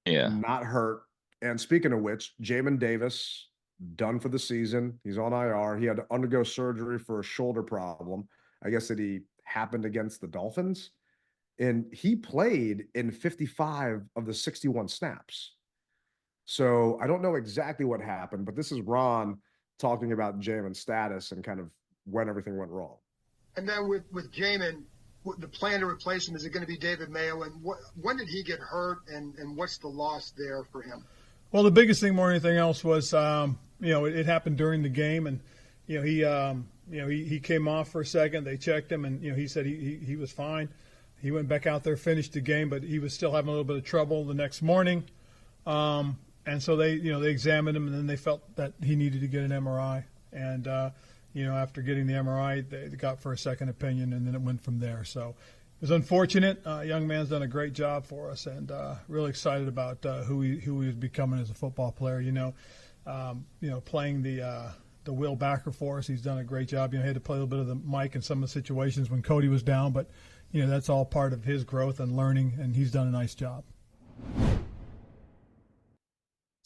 Yeah. Not hurt. And speaking of which, Jamin Davis, done for the season. He's on IR. He had to undergo surgery for a shoulder problem. I guess that he happened against the Dolphins. And he played in 55 of the 61 snaps. So I don't know exactly what happened, but this is Ron talking about Jamin's status and kind of when everything went wrong. And then with Jamin, the plan to replace him, is it going to be David Mayo? And when did he get hurt, and what's the loss there for him? Well, the biggest thing more than anything else was, it happened during the game, and he came off for a second. They checked him, and he said he was fine. He went back out there, finished the game, but he was still having a little bit of trouble the next morning. And so they examined him, and then they felt that he needed to get an MRI. And after getting the MRI, they got for a second opinion, and then it went from there. So it was unfortunate. Young man's done a great job for us, and really excited about who he is becoming as a football player. Playing the Will backer for us, he's done a great job. He had to play a little bit of the mic in some of the situations when Cody was down, but that's all part of his growth and learning, and he's done a nice job.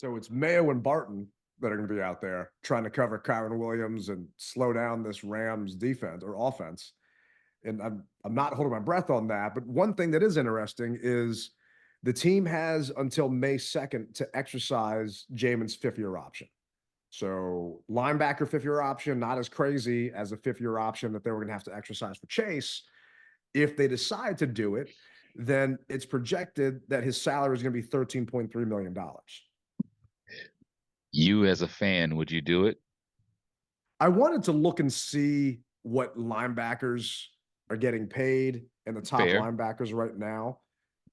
So it's Mayo and Barton that are going to be out there trying to cover Kyron Williams and slow down this Rams defense or offense. And I'm not holding my breath on that. But one thing that is interesting is the team has until May 2nd to exercise Jamin's fifth-year option. So linebacker fifth-year option, not as crazy as a fifth-year option that they were going to have to exercise for Chase. If they decide to do it, then it's projected that his salary is going to be $13.3 million. You as a fan, would you do it? I wanted to look and see what linebackers are getting paid and the top linebackers right now.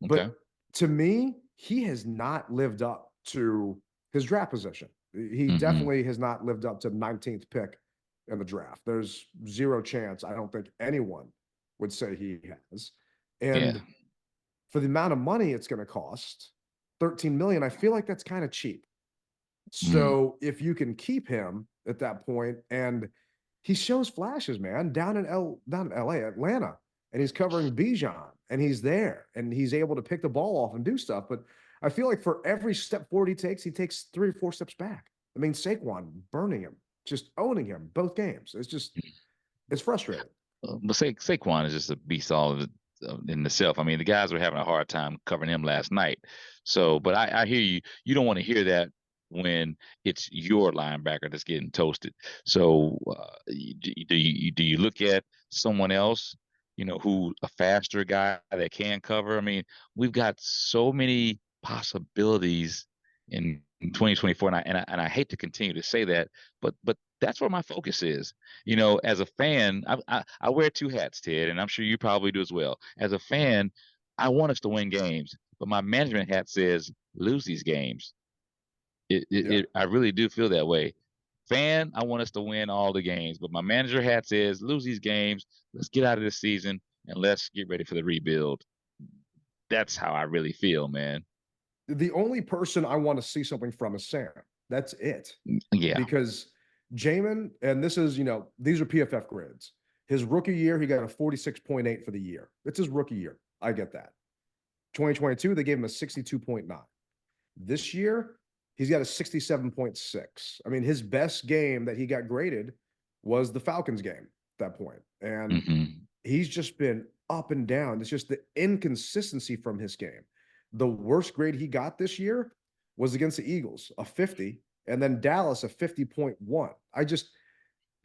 Okay. But to me, he has not lived up to his draft position. He definitely has not lived up to the 19th pick in the draft. There's zero chance. I don't think anyone would say he has. And for the amount of money it's going to cost, $13 million, I feel like that's kind of cheap. So if you can keep him at that point, and he shows flashes, man, down in LA, Atlanta, and he's covering Bijan, and he's there, and he's able to pick the ball off and do stuff. But I feel like for every step forward he takes 3 or 4 steps back. I mean, Saquon burning him, just owning him both games. It's frustrating. But Saquon is just a beast all in itself. I mean, the guys were having a hard time covering him last night. So, but I hear you. You don't want to hear that when it's your linebacker that's getting toasted. So do you look at someone else, who a faster guy that can cover? I mean, we've got so many possibilities in 2024, and I hate to continue to say that, but that's where my focus is. As a fan, I wear 2 hats, Ted, and I'm sure you probably do as well. As a fan, I want us to win games, but my management hat says lose these games. I really do feel that way. Fan, I want us to win all the games, but my manager hat says lose these games. Let's get out of this season and let's get ready for the rebuild. That's how I really feel, man. The only person I want to see something from is Sam. That's it. Yeah. Because Jamin, and this is, these are PFF grades. His rookie year, he got a 46.8 for the year. It's his rookie year. I get that. 2022, they gave him a 62.9. This year, he's got a 67.6. I mean, his best game that he got graded was the Falcons game at that point. And he's just been up and down. It's just the inconsistency from his game. The worst grade he got this year was against the Eagles, a 50, and then Dallas, a 50.1.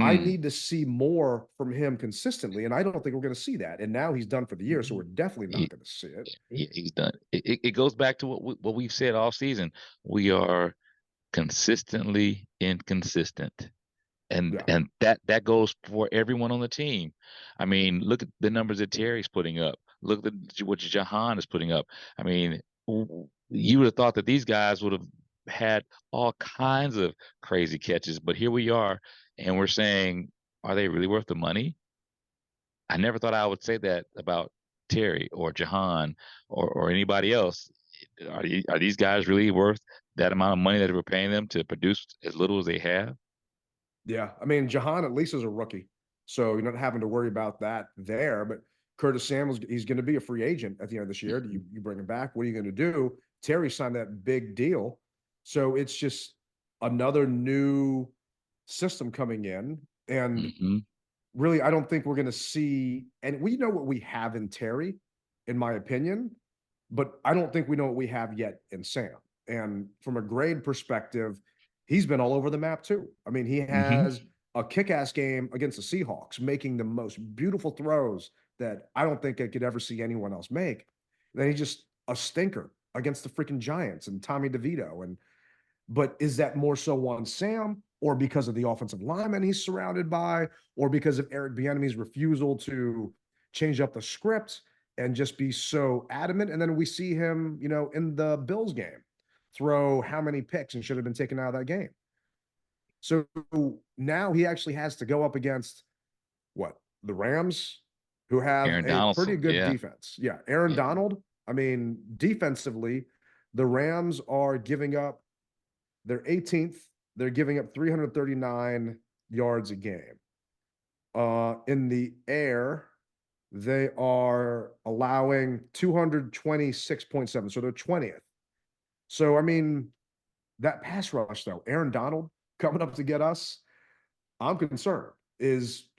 I need to see more from him consistently, and I don't think we're going to see that. And now he's done for the year, so we're definitely not going to see it. He's done. It goes back to what we've said all season. We are consistently inconsistent, and that goes for everyone on the team. I mean, look at the numbers that Terry's putting up. Look at what Jahan is putting up. I mean, you would have thought that these guys would have had all kinds of crazy catches, but here we are. And we're saying, are they really worth the money? I never thought I would say that about Terry or Jahan or anybody else. Are these guys really worth that amount of money that we're paying them to produce as little as they have? Yeah. I mean, Jahan at least is a rookie, so you're not having to worry about that there. But Curtis Samuels, he's going to be a free agent at the end of this year. Do you bring him back? What are you going to do? Terry signed that big deal. So it's just another new system coming in, and really I don't think we're going to see, and we know what we have in Terry, in my opinion, but I don't think we know what we have yet in Sam. And from a grade perspective, he's been all over the map too. I mean, he has a kick-ass game against the Seahawks, making the most beautiful throws that I don't think I could ever see anyone else make. Then he's just a stinker against the freaking Giants and Tommy DeVito. But is that more so on Sam, or because of the offensive lineman he's surrounded by, or because of Eric Bieniemy's refusal to change up the script and just be so adamant? And then we see him, in the Bills game, throw how many picks and should have been taken out of that game. So now he actually has to go up against the Rams, who have a pretty good defense. Yeah, Aaron Donald. I mean, defensively, the Rams are giving up, they're 18th. They're giving up 339 yards a game. In the air, they are allowing 226.7. So they're 20th. So, I mean, that pass rush, though, Aaron Donald coming up to get us, I'm concerned.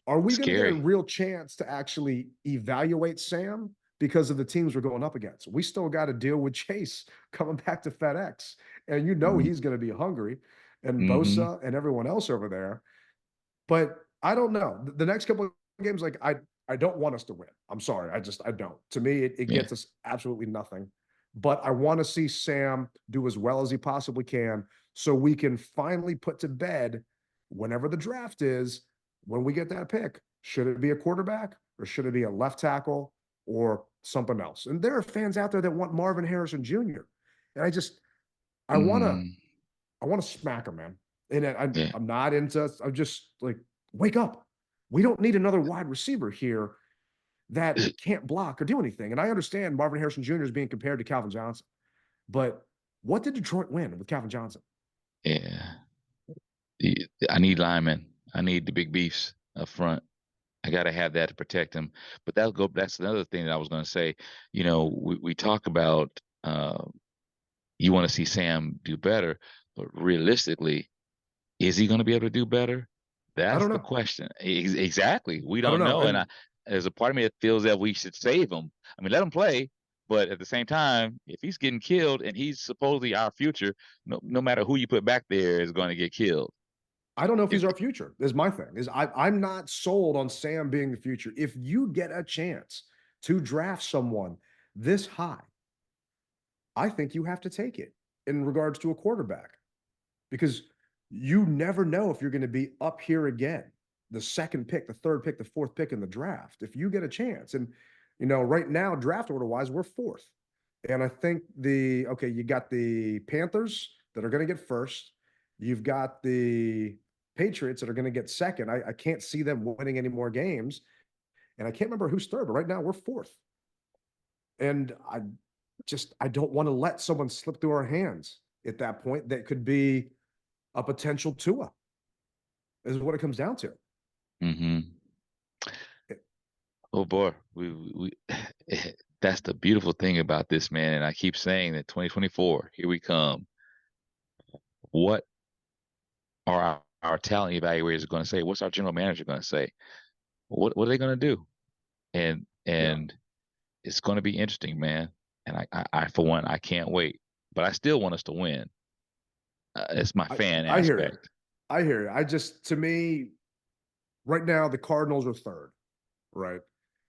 Are we going to get a real chance to actually evaluate Sam because of the teams we're going up against? We still got to deal with Chase coming back to FedEx. And he's going to be hungry, and Bosa and everyone else over there. But I don't know. The next couple of games, I don't want us to win. I'm sorry. I don't. To me, it gets us absolutely nothing. But I want to see Sam do as well as he possibly can, so we can finally put to bed, whenever the draft is, when we get that pick, should it be a quarterback or should it be a left tackle or something else? And there are fans out there that want Marvin Harrison Jr. And I want to smack him, man. And I'm not into, I'm just like, wake up. We don't need another wide receiver here that can't block or do anything. And I understand Marvin Harrison Jr. is being compared to Calvin Johnson, but what did Detroit win with Calvin Johnson? Yeah. I need linemen. I need the big beefs up front. I got to have that to protect them. But that's another thing that I was going to say. We talk about, you want to see Sam do better, but realistically, is he going to be able to do better? That's the question. Exactly. We don't know. And there's a part of me that feels that we should save him. I mean, let him play, but at the same time, if he's getting killed and he's supposedly our future, no matter who you put back there is going to get killed. I don't know if he's our future, is my thing. I'm not sold on Sam being the future. If you get a chance to draft someone this high, I think you have to take it in regards to a quarterback, because you never know if you're going to be up here again, the second pick, the third pick, the fourth pick in the draft, if you get a chance. And, right now, draft order wise, we're fourth. And I think you got the Panthers that are going to get first. You've got the Patriots that are going to get second. I can't see them winning any more games. And I can't remember who's third, but right now we're fourth. And I don't want to let someone slip through our hands at that point that could be a potential Tua. is what it comes down to. Mm-hmm. Oh boy, we that's the beautiful thing about this, man. And I keep saying that 2024, here we come. What are our talent evaluators going to say? What's our general manager going to say? What are they going to do? And it's going to be interesting, man. And I for one, I can't wait. But I still want us to win. It's my fan I hear you. aspect. I hear you. To me, right now, the Cardinals are third, right?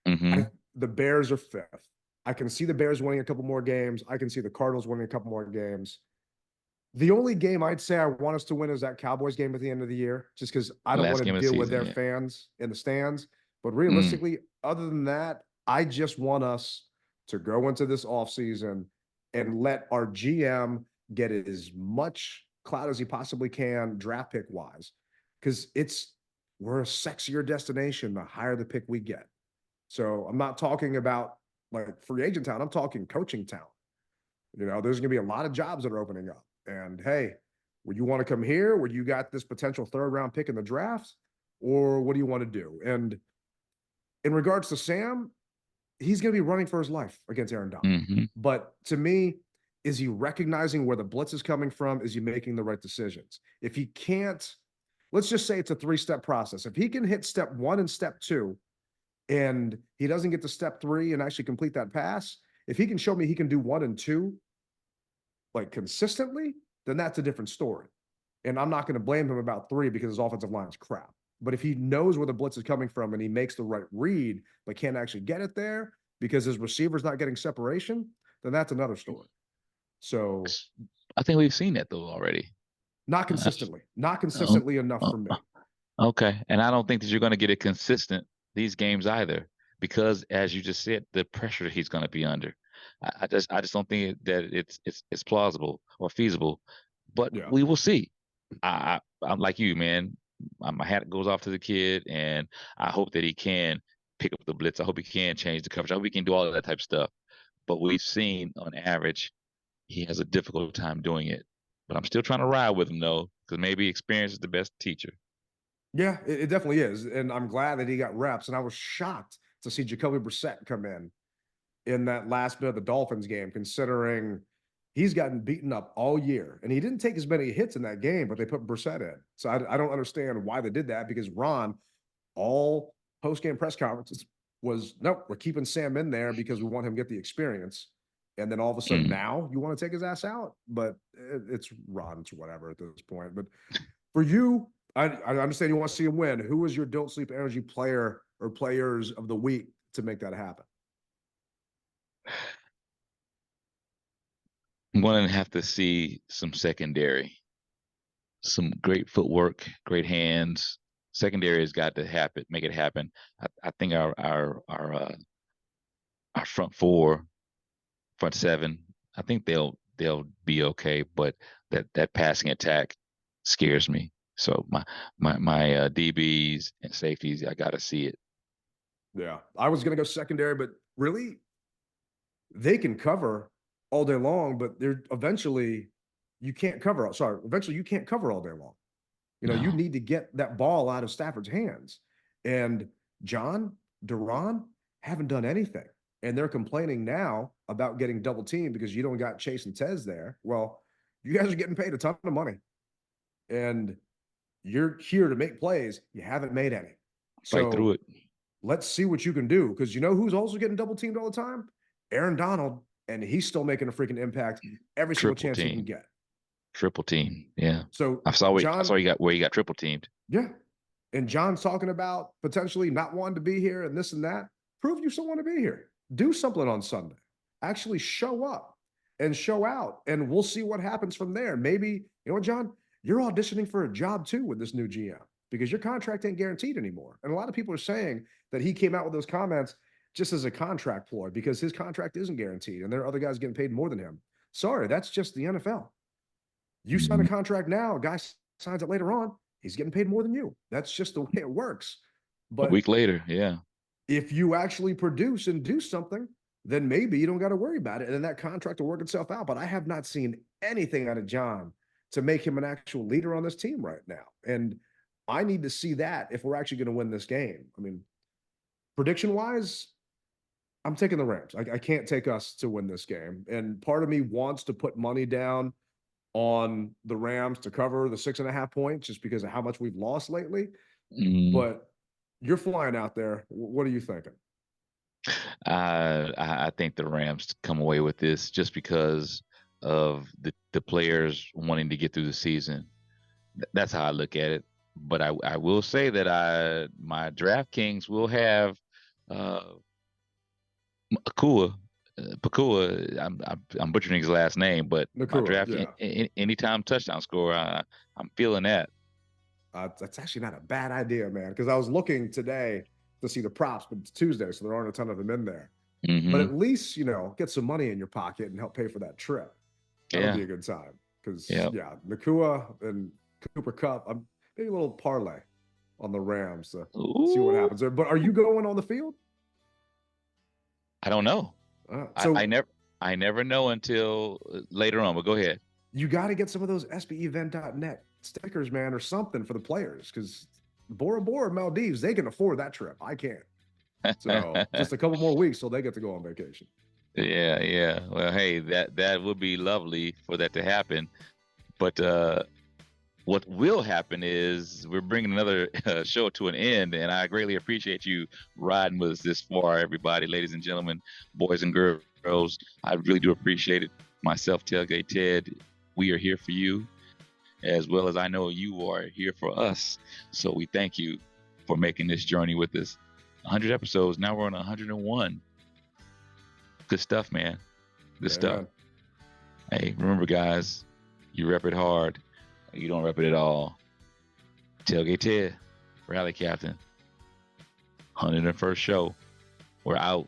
Mm-hmm. The Bears are fifth. I can see the Bears winning a couple more games. I can see the Cardinals winning a couple more games. The only game I'd say I want us to win is that Cowboys game at the end of the year, just because I don't want to deal with their fans in the stands. But realistically, other than that, I just want us to go into this offseason and let our GM get as much clout as he possibly can, draft pick wise, because we're a sexier destination the higher the pick we get. So I'm not talking about like free agent town. I'm talking coaching town. You know, there's going to be a lot of jobs that are opening up. And hey, would you want to come here where you got this potential third round pick in the draft? Or what do you want to do? And in regards to Sam, he's going to be running for his life against Aaron Donald. Mm-hmm. But to me, is he recognizing where the blitz is coming from? Is he making the right decisions? If he can't, let's just say it's a 3-step process. If he can hit step 1 and step 2, and he doesn't get to step 3 and actually complete that pass, if he can show me he can do 1 and 2 like consistently, then that's a different story. And I'm not going to blame him about 3 because his offensive line is crap. But if he knows where the blitz is coming from and he makes the right read, but can't actually get it there because his receiver's not getting separation, then that's another story. So I think we've seen that though already. Not consistently enough for me. Okay. And I don't think that you're going to get it consistent these games either, because as you just said, the pressure he's going to be under. I just don't think that it's plausible or feasible, but we will see. I'm like you, man. My hat goes off to the kid, and I hope that he can pick up the blitz. I hope he can change the coverage. I hope he can do all of that type of stuff. But we've seen on average, he has a difficult time doing it. But I'm still trying to ride with him though, because maybe experience is the best teacher. Yeah, it definitely is. And I'm glad that he got reps. And I was shocked to see Jacoby Brissett come in that last bit of the Dolphins game, considering he's gotten beaten up all year. And he didn't take as many hits in that game, but they put Brissett in. So I don't understand why they did that, because Ron, all post-game press conferences was, nope, we're keeping Sam in there because we want him to get the experience. And then all of a sudden now you want to take his ass out. But it's Ron, it's whatever at this point. But for you, I understand you want to see him win. Who is your Don't Sleep Energy player or players of the week to make that happen? I'm going to have to see some secondary, some great footwork, great hands. Secondary has got to happen, make it happen. I think our front 4, front 7, I think they'll be okay, but that passing attack scares me. So my DBs and safeties, I got to see it. Yeah, I was going to go secondary, but really, they can cover all day long, but eventually you can't cover all day long. You know, you need to get that ball out of Stafford's hands. And John, Duran haven't done anything. And they're complaining now about getting double teamed because you don't got Chase and Tez there. Well, you guys are getting paid a ton of money. And you're here to make plays. You haven't made any. Fight through it. Let's see what you can do. Because you know who's also getting double teamed all the time? Aaron Donald. And he's still making a freaking impact every single chance he can get. Triple team. Yeah. So I saw where he got triple teamed. Yeah. And John's talking about potentially not wanting to be here and this and that. Prove you still want to be here. Do something on Sunday. Actually show up and show out. And we'll see what happens from there. Maybe, you know what, John? You're auditioning for a job too with this new GM because your contract ain't guaranteed anymore. And a lot of people are saying that he came out with those comments just as a contract ploy because his contract isn't guaranteed and there are other guys getting paid more than him. Sorry, that's just the NFL. You sign a contract now, a guy signs it later on, he's getting paid more than you. That's just the way it works. But a week later, yeah. If you actually produce and do something, then maybe you don't got to worry about it. And then that contract will work itself out. But I have not seen anything out of John to make him an actual leader on this team right now. And I need to see that if we're actually going to win this game. I mean, prediction wise, I'm taking the Rams. I can't take us to win this game. And part of me wants to put money down on the Rams to cover the 6.5 points just because of how much we've lost lately. But you're flying out there. What are you thinking? I think the Rams come away with this just because of the players wanting to get through the season. That's how I look at it. But I will say that my DraftKings will have Pakua. I'm butchering his last name, but my Nakua, draft anytime touchdown score, I'm feeling that. That's actually not a bad idea, man. Because I was looking today to see the props, but it's Tuesday, so there aren't a ton of them in there. But at least get some money in your pocket and help pay for that trip. That'll be a good time. Because Nakua and Cooper Kupp, maybe a little parlay on the Rams to see what happens there. But are you going on the field? I don't know. So I never know until later on. But go ahead. You got to get some of those SBEvent.net stickers, man, or something for the players, because Bora Bora, Maldives, they can afford that trip. I can't. So just a couple more weeks till they get to go on vacation. Yeah. Well, hey, that would be lovely for that to happen. But what will happen is we're bringing another show to an end, and I greatly appreciate you riding with us this far, everybody, ladies and gentlemen, boys and girls. I really do appreciate it. Myself, Tailgate Ted, we are here for you, as well as I know you are here for us. So we thank you for making this journey with us. 100 episodes. Now we're on 101. Good stuff, man. Good stuff. Hey, remember, guys, you rep it hard. You don't rep it at all. Tailgate Ted, Rally Captain, 101st show. We're out.